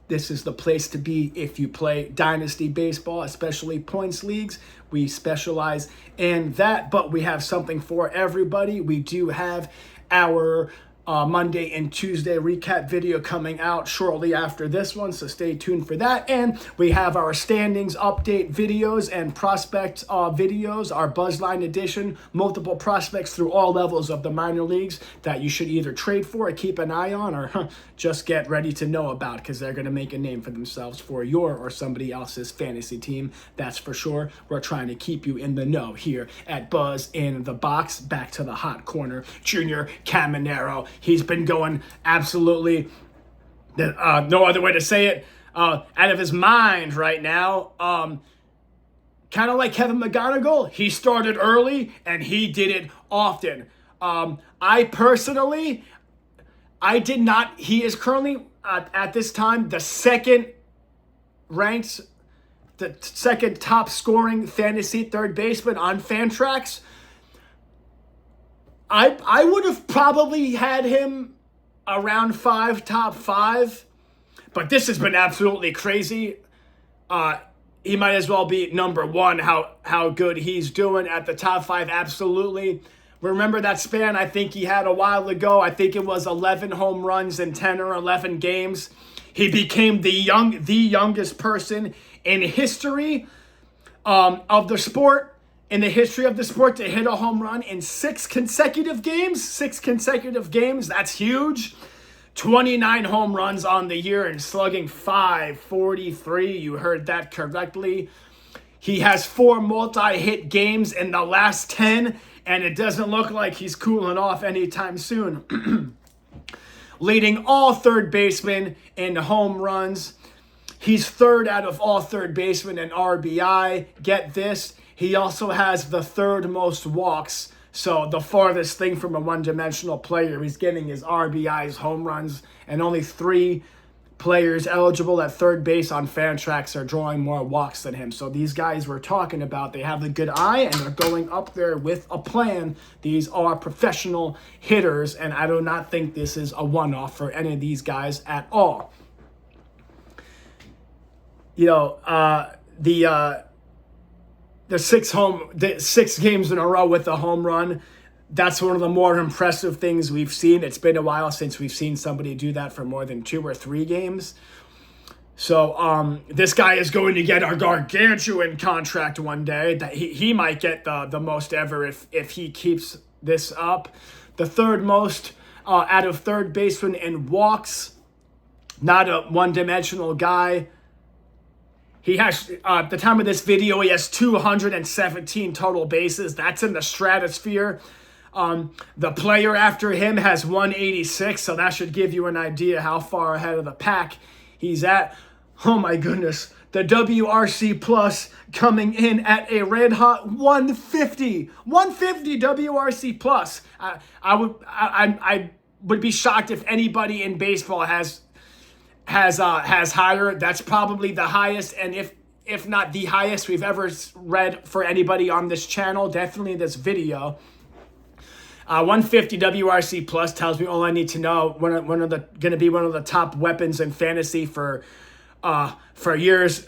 This is the place to be if you play Dynasty Baseball, especially points leagues. We specialize in that, but we have something for everybody. We do have our Monday and Tuesday recap video coming out shortly after this one, so stay tuned for that. And we have our standings update videos and prospect videos, our Buzzline edition, multiple prospects through all levels of the minor leagues that you should either trade for or keep an eye on, or just get ready to know about, because they're going to make a name for themselves for your or somebody else's fantasy team. That's for sure. We're trying to keep you in the know here at Buzz in the Box. Back to the hot corner, Junior Caminero. He's been going absolutely, no other way to say it, out of his mind right now. Kind of like Kevin McGonigal, he started early and he did it often. I personally, he is currently at this time the second top scoring fantasy third baseman on Fantrax. I would have probably had him around top five, but this has been absolutely crazy. He might as well be number one, how good he's doing at the top five, absolutely. Remember that span I think he had a while ago? I think it was 11 home runs in 10 or 11 games. He became the youngest person in history of the sport. In the history of the sport to hit a home run in 6 consecutive games. That's huge. 29 home runs on the year and slugging .543. You heard that correctly. He has 4 multi-hit games in the last 10, and it doesn't look like he's cooling off anytime soon. Leading all third basemen in home runs. He's third out of all third basemen in RBI. Get this. He also has the third most walks, so the farthest thing from a one-dimensional player. He's getting his RBIs, home runs, and only 3 players eligible at third base on Fantrax are drawing more walks than him. So these guys we're talking about, they have a good eye, and they're going up there with a plan. These are professional hitters, and I do not think this is a one-off for any of these guys at all. You know, the 6 games in a row with a home run, that's one of the more impressive things we've seen. It's been a while since we've seen somebody do that for more than 2 or 3 games. So this guy is going to get a gargantuan contract one day. That he might get the most ever if he keeps this up. The third most out of third baseman in walks. Not a one-dimensional guy. He has, at the time of this video, he has 217 total bases. That's in the stratosphere. The player after him has 186, so that should give you an idea how far ahead of the pack he's at. Oh my goodness. The WRC Plus coming in at a red hot 150. 150 WRC Plus. I would be shocked if anybody in baseball has higher. That's probably the highest, and if not the highest we've ever read for anybody on this channel, definitely this video. 150 WRC Plus tells me all I need to know. Going to be one of the top weapons in fantasy for years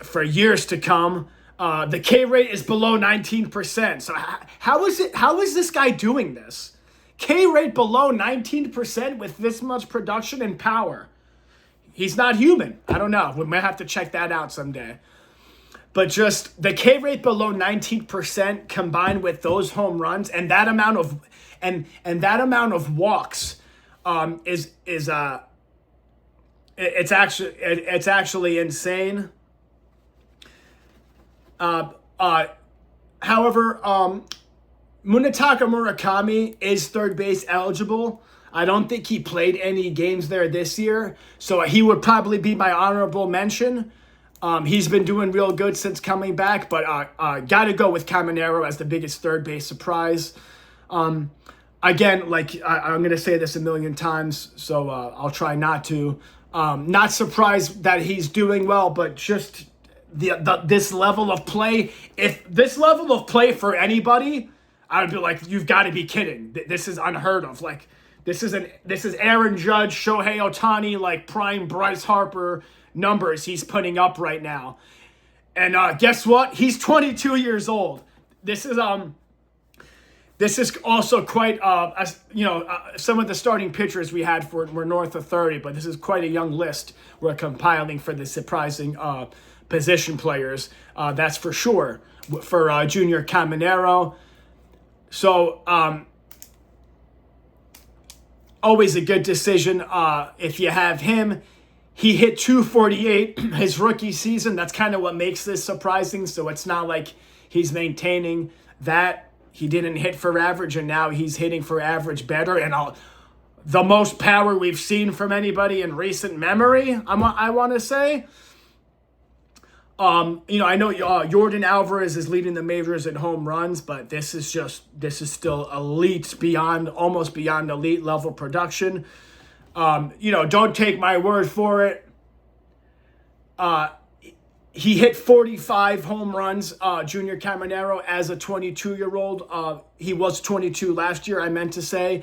to come. The K rate is below 19%. So how is this guy doing this? K rate below 19% with this much production and power. He's not human. I don't know. We might have to check that out someday. But just the K rate below 19% combined with those home runs and that amount of walks is it's actually insane. However, Munetaka Murakami is third base eligible. I don't think he played any games there this year, so he would probably be my honorable mention. He's been doing real good since coming back, but got to go with Caminero as the biggest third base surprise. Again, like I'm going to say this a million times, so I'll try not to. Not surprised that he's doing well, but just this level of play. If this level of play for anybody, I would be like, you've got to be kidding. This is unheard of. Like, this is Aaron Judge, Shohei Ohtani, like prime Bryce Harper numbers he's putting up right now. And guess what? He's 22 years old. This is also quite some of the starting pitchers we had were north of 30, but this is quite a young list we're compiling for the surprising position players. That's for sure for Junior Caminero. So always a good decision if you have him. He hit 248 his rookie season. That's kind of what makes this surprising. So it's not like he's maintaining that. He didn't hit for average, and now he's hitting for average better. And the most power we've seen from anybody in recent memory, I want to say. I know Jordan Alvarez is leading the majors in home runs, but this is still elite, almost beyond elite level production. Don't take my word for it. He hit 45 home runs, Junior Caminero, as a 22-year-old. He was 22 last year, I meant to say.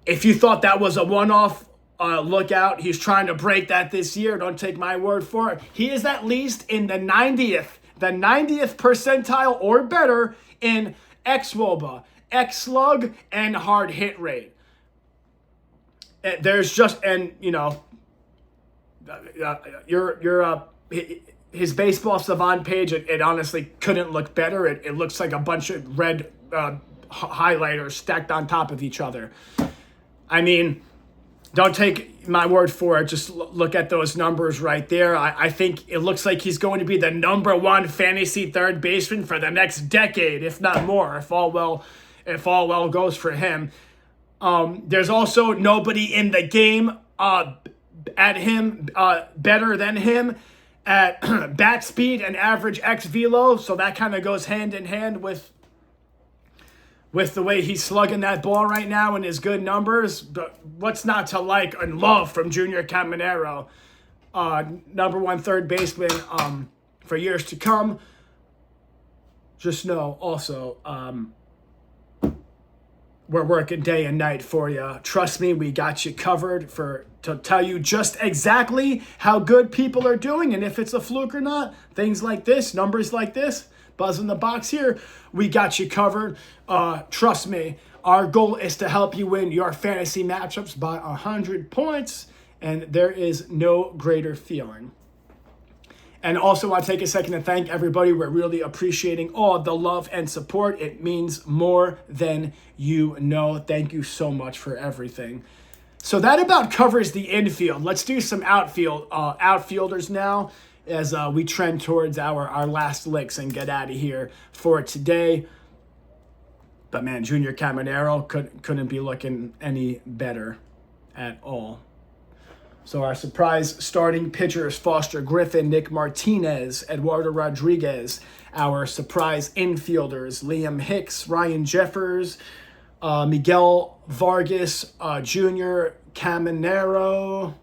If you thought that was a one-off, look out. He's trying to break that this year. Don't take my word for it. He is at least in the 90th percentile or better in xWOBA, xSlug, and hard hit rate. His baseball savant page, it honestly couldn't look better. It looks like a bunch of red highlighters stacked on top of each other. I mean, don't take my word for it. Just look at those numbers right there. I think it looks like he's going to be the number one fantasy third baseman for the next decade, if not more, if all well goes for him. There's also nobody in the game at him better than him at bat speed and average x-velo, so that kind of goes hand in hand with the way he's slugging that ball right now and his good numbers. But what's not to like and love from Junior Caminero, number one third baseman for years to come. Just know also we're working day and night for you. Trust me, we got you covered to tell you just exactly how good people are doing and if it's a fluke or not. Things like this, numbers like this, buzz in the box here, we got you covered. Trust me, our goal is to help you win your fantasy matchups by 100 points, and there is no greater feeling. And also, I take a second to thank everybody. We're really appreciating all the love and support. It means more than you know. Thank you so much for everything. So that about covers the infield. Let's do some outfielders now as we trend towards our last licks and get out of here for today. But man, Junior Caminero couldn't be looking any better at all. So our surprise starting pitchers, Foster Griffin, Nick Martinez, Eduardo Rodriguez. Our surprise infielders, Liam Hicks, Ryan Jeffers, Miguel Vargas Jr., Caminero.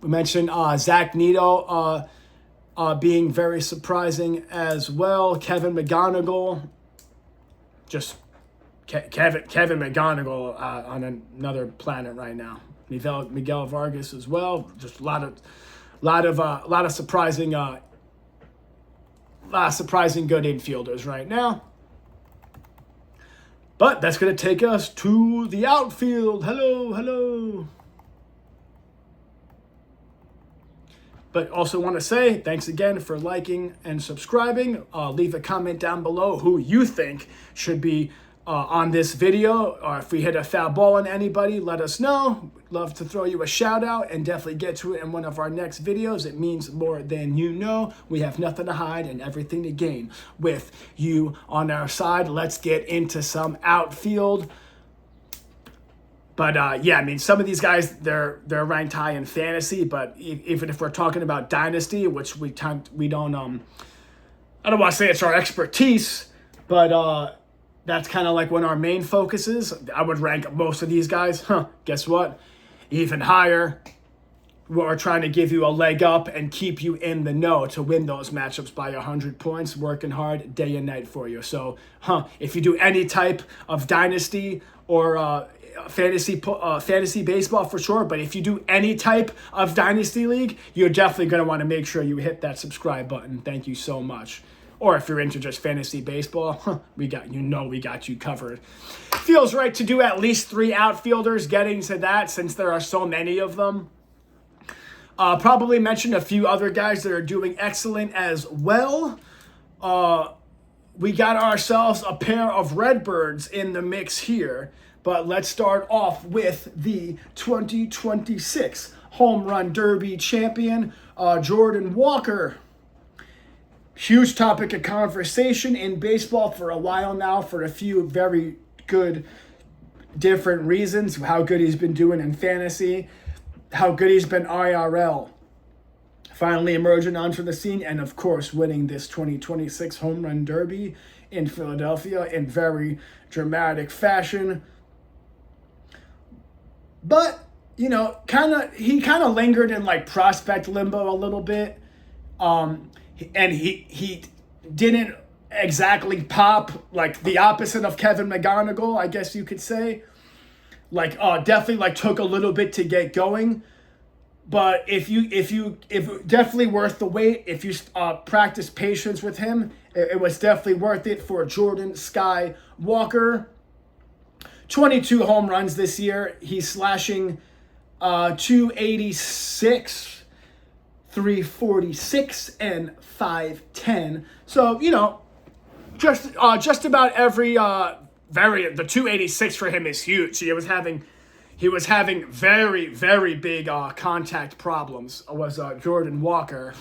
We mentioned Zach Neto being very surprising as well. Kevin McGonigal. Just Kevin McGonigal on another planet right now. Miguel Vargas as well. Just a lot of surprising good infielders right now. But that's going to take us to the outfield. Hello. But also want to say thanks again for liking and subscribing. Leave a comment down below who you think should be on this video, or if we hit a foul ball on anybody, let us know. Love to throw you a shout out and definitely get to it in one of our next videos. It means more than you know. We have nothing to hide and everything to gain with you on our side. Let's get into some outfield. But yeah, I mean, some of these guys, they're ranked high in fantasy, but even if we're talking about dynasty, which we don't, I don't want to say it's our expertise, but that's kind of like one of our main focuses. I would rank most of these guys, guess what? Even higher. We're trying to give you a leg up and keep you in the know to win those matchups by 100 points, working hard day and night for you. So, if you do any type of dynasty or fantasy baseball for sure, but if you do any type of dynasty league, you're definitely going to want to make sure you hit that subscribe button. Thank you so much. Or if you're into just fantasy baseball, we got you covered. Feels right to do at least 3 outfielders. Getting to that, since there are so many of them. Probably mention a few other guys that are doing excellent as well. We got ourselves a pair of Redbirds in the mix here. But let's start off with the 2026 Home Run Derby champion, Jordan Walker. Huge topic of conversation in baseball for a while now for a few very good different reasons. How good he's been doing in fantasy, how good he's been IRL. Finally emerging onto the scene and, of course, winning this 2026 Home Run Derby in Philadelphia in very dramatic fashion. But, you know, he kind of lingered in like prospect limbo a little bit. And he didn't exactly pop, like the opposite of Kevin McGonigal, I guess you could say. Like, definitely like took a little bit to get going. But if definitely worth the wait. If you practice patience with him, it was definitely worth it for Jordan Sky Walker. 22 home runs this year. He's slashing 286, 346, and 510. So, you know, just about every the 286 for him is huge. He was having very, very big contact problems. Was Jordan Walker.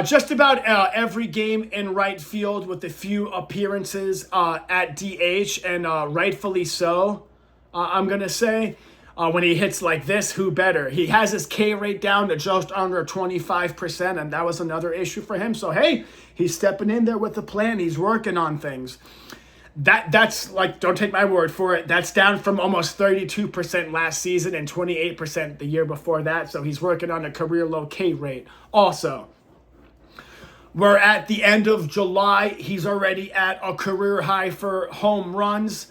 Just about every game in right field with a few appearances at DH, and rightfully so, I'm going to say. When he hits like this, who better? He has his K rate down to just under 25%, and that was another issue for him. So, hey, he's stepping in there with a plan. He's working on things. That's like, don't take my word for it. That's down from almost 32% last season and 28% the year before that. So he's working on a career low K rate. Also, we're at the end of July. He's already at a career high for home runs,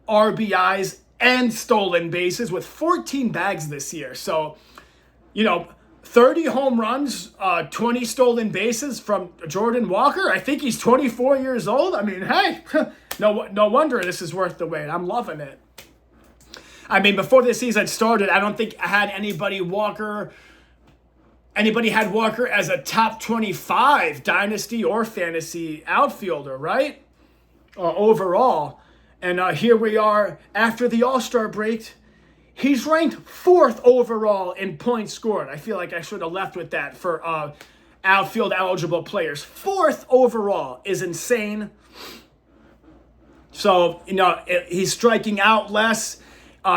RBIs, and stolen bases with 14 bags this year. So, you know, 30 home runs, 20 stolen bases from Jordan Walker. I think he's 24 years old. I mean, hey, no wonder this is worth the wait. I'm loving it. I mean, before this season started, I don't think I had anybody had Walker as a top 25 dynasty or fantasy outfielder, right? Overall. And here we are after the All-Star break. He's ranked 4th overall in points scored. I feel like I should have left with that for outfield eligible players. 4th overall is insane. So, you know, he's striking out less.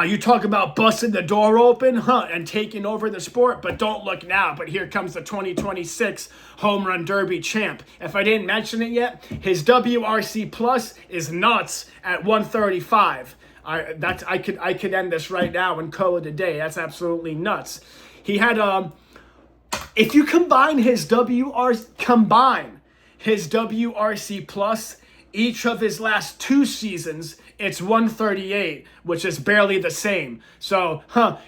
You talk about busting the door open, and taking over the sport, but don't look now. But here comes the 2026 Home Run Derby champ. If I didn't mention it yet, his WRC plus is nuts at 135. I could end this right now and call it a day. That's absolutely nuts. He had if you combine his WRC plus each of his last 2 seasons, it's 138, which is barely the same. So,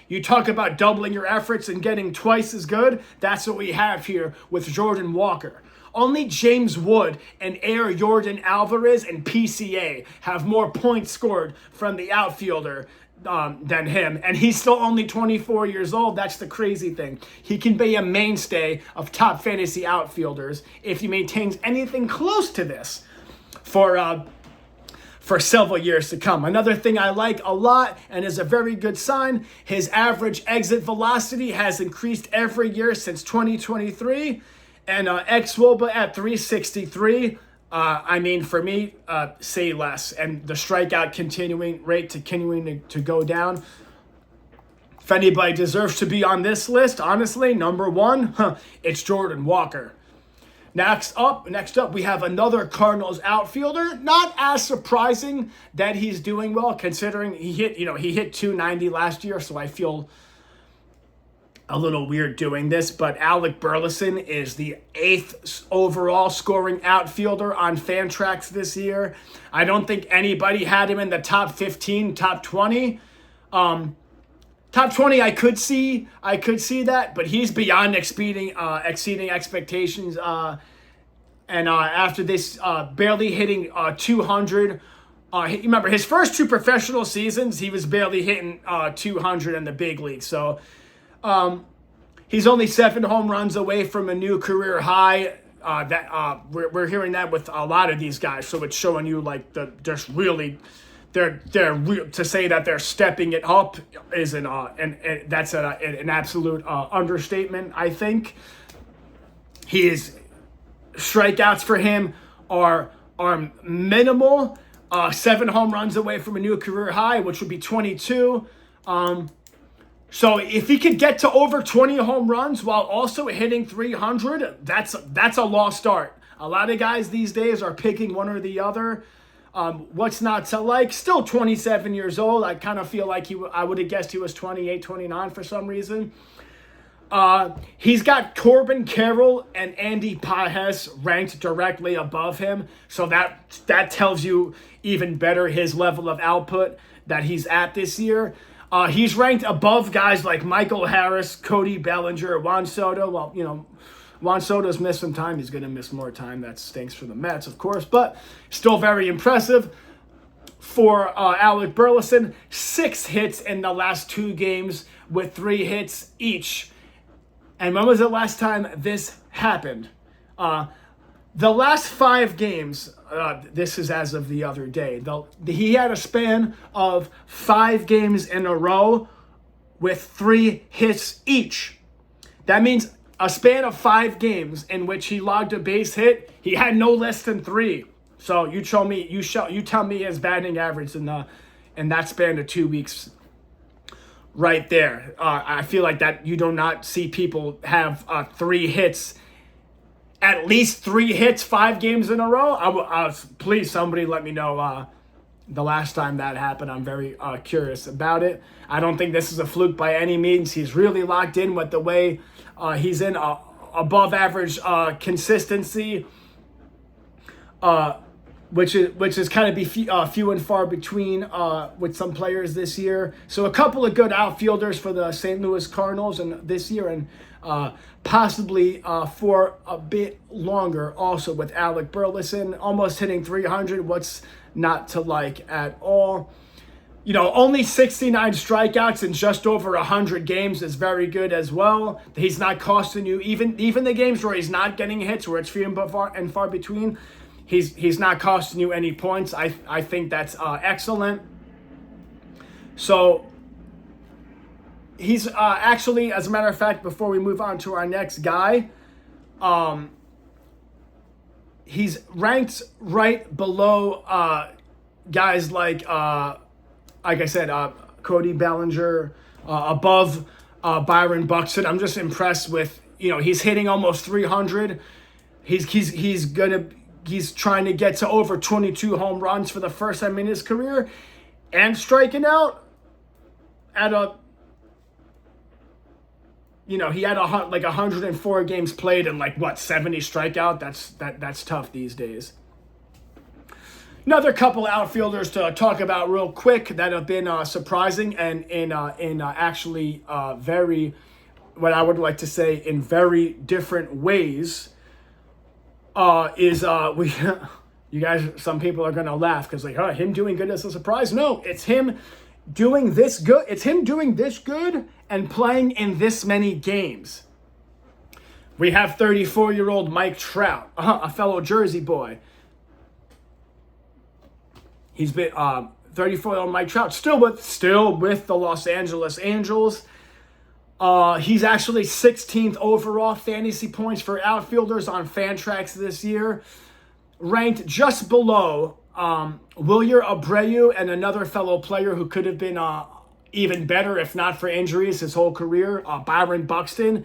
you talk about doubling your efforts and getting twice as good. That's what we have here with Jordan Walker. Only James Wood and Air Jordan Alvarez and PCA have more points scored from the outfielder than him. And he's still only 24 years old. That's the crazy thing. He can be a mainstay of top fantasy outfielders if he maintains anything close to this for for several years to come. Another thing I like a lot and is a very good sign, his average exit velocity has increased every year since 2023, and xWOBA at 363. I mean, for me, say less. And the strikeout continuing to go down. If anybody deserves to be on this list, honestly, number one, it's Jordan Walker. Next up, we have another Cardinals outfielder. Not as surprising that he's doing well, considering he hit 290 last year. So I feel a little weird doing this, but Alec Burleson is the 8th overall scoring outfielder on Fantrax this year. I don't think anybody had him in the top 15, top 20. Top 20, I could see that, but he's beyond exceeding expectations. And after this, barely hitting 200. Remember, his first 2 professional seasons, he was barely hitting 200 in the big league. So he's only 7 home runs away from a new career high. We're hearing that with a lot of these guys. So it's showing you like to say that they're stepping it up is and that's an absolute understatement. I think his strikeouts for him are minimal. 7 home runs away from a new career high, which would be 22. So if he could get to over 20 home runs while also hitting 300, that's a lost start. A lot of guys these days are picking one or the other. What's not to like? Still 27 years old. I kind of feel like I would have guessed he was 28, 29 for some reason. He's got Corbin Carroll and Andy Pages ranked directly above him. So that tells you even better his level of output that he's at this year. He's ranked above guys like Michael Harris, Cody Bellinger, Juan Soto. Well, Juan Soto's missed some time. He's going to miss more time. That stinks for the Mets, of course, but still very impressive. For Alec Burleson, 6 hits in the last 2 games with 3 hits each. And when was the last time this happened? The last 5 games, this is as of the other day, he had a span of 5 games in a row with 3 hits each. That means a span of 5 games in which he logged a base hit, he had no less than 3. So you tell me his batting average in that span of 2 weeks, right there. I feel like that you do not see people have 3 hits, at least 3 hits 5 games in a row. Please, somebody let me know the last time that happened. I'm very curious about it. I don't think this is a fluke by any means. He's really locked in with the way he's in above average consistency, which is kind of few and far between with some players this year. So a couple of good outfielders for the St. Louis Cardinals and this year, and possibly for a bit longer also with Alec Burleson, almost hitting 300. What's not to like at all? Only 69 strikeouts in just over 100 games is very good as well. He's not costing you, even the games where he's not getting hits, where it's few and far between, he's not costing you any points. I think that's excellent. So he's actually, as a matter of fact, before we move on to our next guy, he's ranked right below guys like I said, Cody Bellinger, above Byron Buxton. I'm just impressed with, he's hitting almost 300. He's trying to get to over 22 home runs for the first time in his career, and striking out at he had 104 games played and 70 strikeout. That's tough these days. Another couple outfielders to talk about real quick that have been surprising and in actually very, what I would like to say, in very different ways, is you guys, some people are gonna laugh because him doing good is a surprise. No, it's him doing this good. It's him doing this good and playing in this many games. We have 34-year-old Mike Trout, a fellow Jersey boy. He's been 34-year-old Mike Trout, still with the Los Angeles Angels. He's actually 16th overall fantasy points for outfielders on Fantrax this year, ranked just below Wilyer Abreu and another fellow player who could have been even better if not for injuries his whole career, Byron Buxton.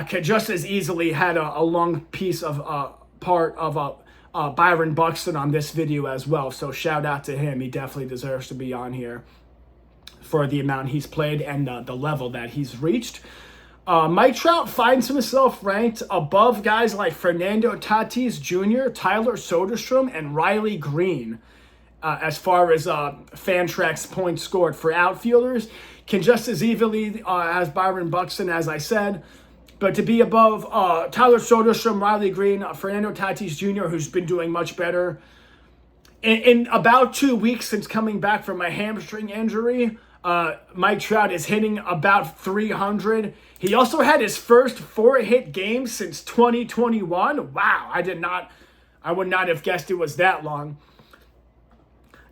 Could just as easily had a long piece of part of Byron Buxton on this video as well. So shout out to him. He definitely deserves to be on here for the amount he's played and the level that he's reached. Mike Trout finds himself ranked above guys like Fernando Tatis Jr., Tyler Soderstrom, and Riley Green as far as Fantrax points scored for outfielders. Can just as easily as Byron Buxton, as I said. But to be above Tyler Soderstrom, Riley Green, Fernando Tatis Jr., who's been doing much better. In about 2 weeks since coming back from a hamstring injury, Mike Trout is hitting about 300. He also had his first 4-hit game since 2021. Wow, I would not have guessed it was that long.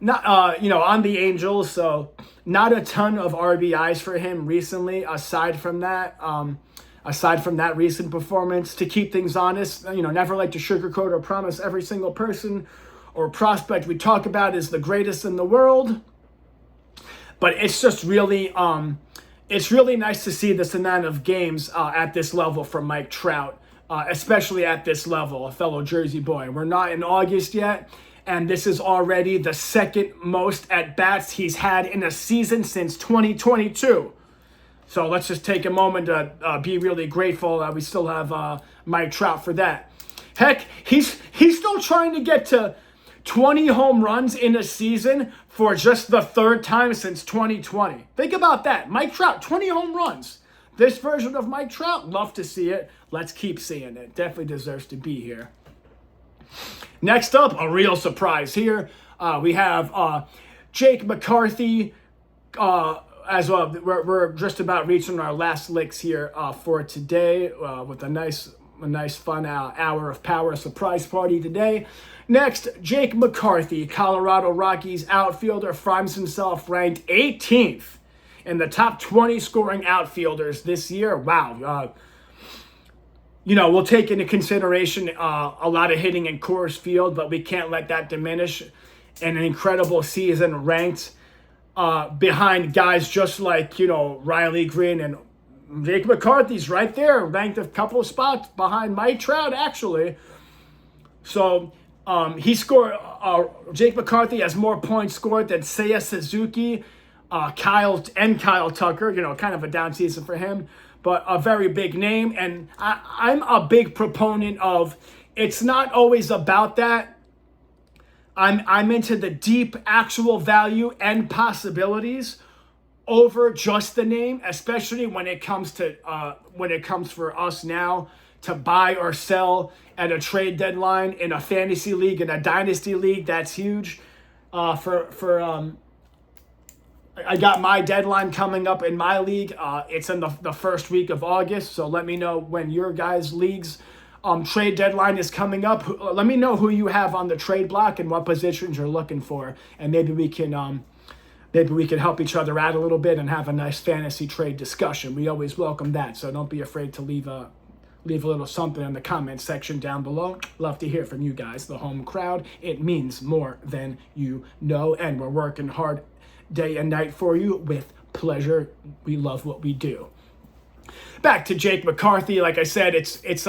Not, on the Angels, so not a ton of RBIs for him recently, aside from that recent performance. To keep things honest, never like to sugarcoat or promise every single person or prospect we talk about is the greatest in the world. But it's just really, it's really nice to see this amount of games at this level from Mike Trout, especially at this level, a fellow Jersey boy. We're not in August yet, and this is already the second most at-bats he's had in a season since 2022. So let's just take a moment to be really grateful that we still have Mike Trout for that. Heck, he's still trying to get to 20 home runs in a season for just the third time since 2020. Think about that. Mike Trout, 20 home runs. This version of Mike Trout, love to see it. Let's keep seeing it. Definitely deserves to be here. Next up, a real surprise here. We have Jake McCarthy. As well, we're just about reaching our last licks here for today with a nice fun hour of power surprise party today. Next, Jake McCarthy, Colorado Rockies outfielder, finds himself ranked 18th in the top 20 scoring outfielders this year. Wow. We'll take into consideration a lot of hitting in Coors Field, but we can't let that diminish. And an incredible season ranked behind guys just like, Riley Green, and Jake McCarthy's right there, ranked a couple of spots behind Mike Trout, actually. So Jake McCarthy has more points scored than Seiya Suzuki, Kyle Tucker, kind of a down season for him, but a very big name. And I'm a big proponent of, it's not always about that. I'm into the deep actual value and possibilities over just the name, especially when it comes for us now to buy or sell at a trade deadline in a fantasy league, in a dynasty league. That's huge. I got my deadline coming up in my league. It's in the first week of August, so let me know when your guys' leagues trade deadline is coming up. Let me know who you have on the trade block and what positions you're looking for, and maybe we can help each other out a little bit and have a nice fantasy trade discussion. We always welcome that, so don't be afraid to leave a little something in the comment section down below. Love to hear from you guys, the home crowd. It means more than you know, and we're working hard day and night for you with pleasure. We love what we do. Back to Jake McCarthy. Like I said, it's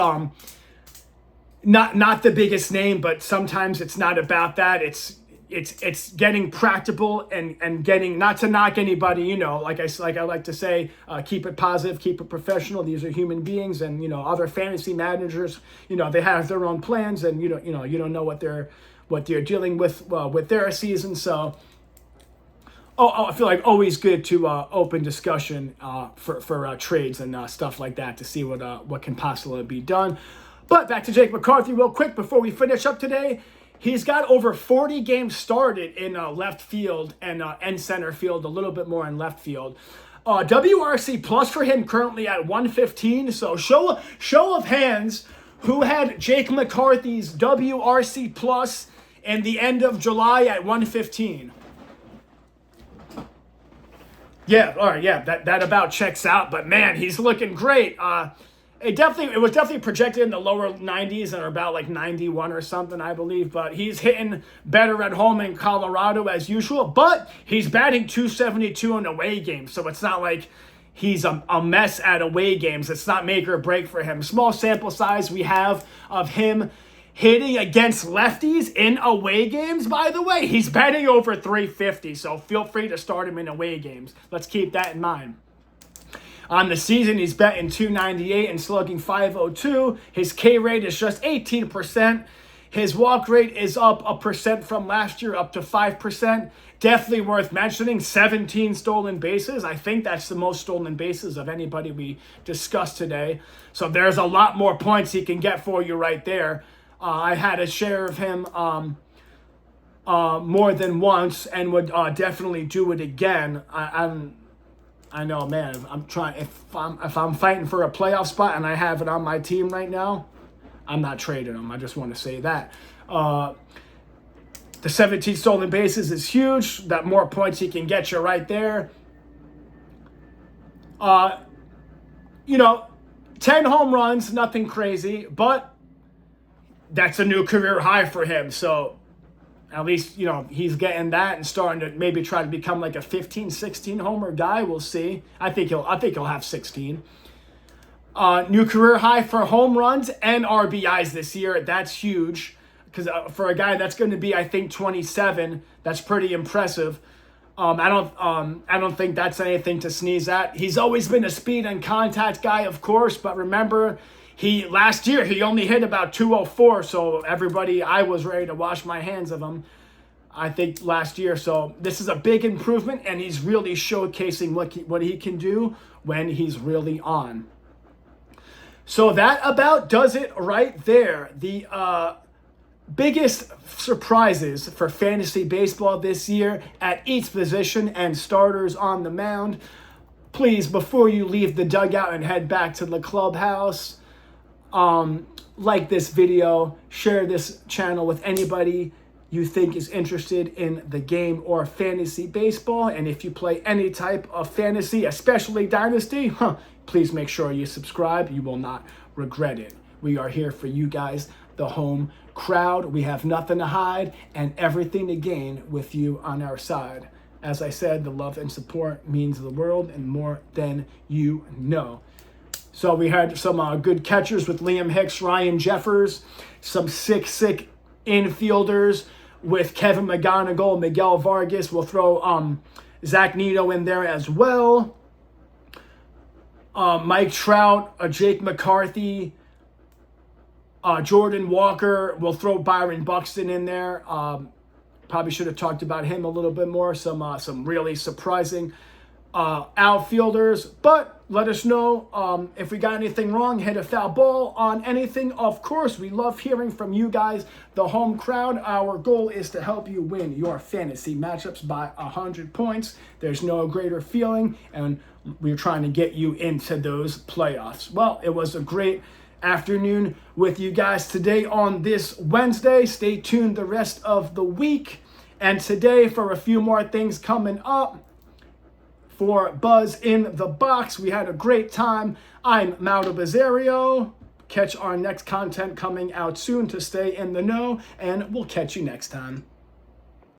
not the biggest name, but sometimes it's not about that. It's getting practical and getting, not to knock anybody, like I like to say, keep it positive, keep it professional. These are human beings, and other fantasy managers, they have their own plans, and you don't know what they're dealing with their season. So I feel like always good to open discussion for trades and stuff like that to see what can possibly be done. But back to Jake McCarthy real quick before we finish up today. He's got over 40 games started in left field and center field, a little bit more in left field. WRC plus for him currently at 115. So show of hands, who had Jake McCarthy's WRC plus in the end of July at 115. Yeah, all right, yeah, that about checks out. But man, he's looking great. It was definitely projected in the lower 90s and about like 91 or something, I believe. But he's hitting better at home in Colorado as usual. But he's batting 272 in away games, so it's not like he's a mess at away games. It's not make or break for him. Small sample size we have of him hitting against lefties in away games, by the way. He's batting over 350, so feel free to start him in away games. Let's keep that in mind. On the season, he's batting 298 and slugging 502. His K rate is just 18%. His walk rate is up 1% from last year, up to 5%. Definitely worth mentioning, 17 stolen bases. I think that's the most stolen bases of anybody we discussed today. So there's a lot more points he can get for you right there. I had a share of him more than once and would definitely do it again. I know, man. If I'm fighting for a playoff spot and I have it on my team right now, I'm not trading him. I just want to say that. The 17 stolen bases is huge. That more points he can get you right there. 10 home runs, nothing crazy, but that's a new career high for him. So at least, he's getting that and starting to maybe try to become like a 15, 16 homer guy. We'll see. I think he'll have 16. New career high for home runs and RBIs this year. That's huge because for a guy that's going to be, I think, 27, that's pretty impressive. I don't think that's anything to sneeze at. He's always been a speed and contact guy, of course, but remember, last year he only hit about 204, so I was ready to wash my hands of him, I think, last year. So this is a big improvement, and he's really showcasing what he can do when he's really on. So that about does it right there. The biggest surprises for fantasy baseball this year at each position and starters on the mound. Please, before you leave the dugout and head back to the clubhouse, like this video, share this channel with anybody you think is interested in the game or fantasy baseball. And if you play any type of fantasy, especially Dynasty, please make sure you subscribe. You will not regret it. We are here for you guys, the home crowd. We have nothing to hide and everything to gain with you on our side. As I said, the love and support means the world and more than you know. So we had some good catchers with Liam Hicks, Ryan Jeffers, some sick infielders with Kevin McGonigal, Miguel Vargas. We'll throw Zach Neto in there as well. Mike Trout, Jake McCarthy, Jordan Walker. We'll throw Byron Buxton in there. Probably should have talked about him a little bit more. Some really surprising outfielders, but let us know if we got anything wrong, hit a foul ball on anything. Of course, we love hearing from you guys, the home crowd. Our goal is to help you win your fantasy matchups by 100 points. There's no greater feeling, and we're trying to get you into those playoffs. Well, it was a great afternoon with you guys today on this Wednesday. Stay tuned the rest of the week and today for a few more things coming up. For Buzz in the Box, we had a great time. I'm Mauro Bazzario. Catch our next content coming out soon to stay in the know, and we'll catch you next time.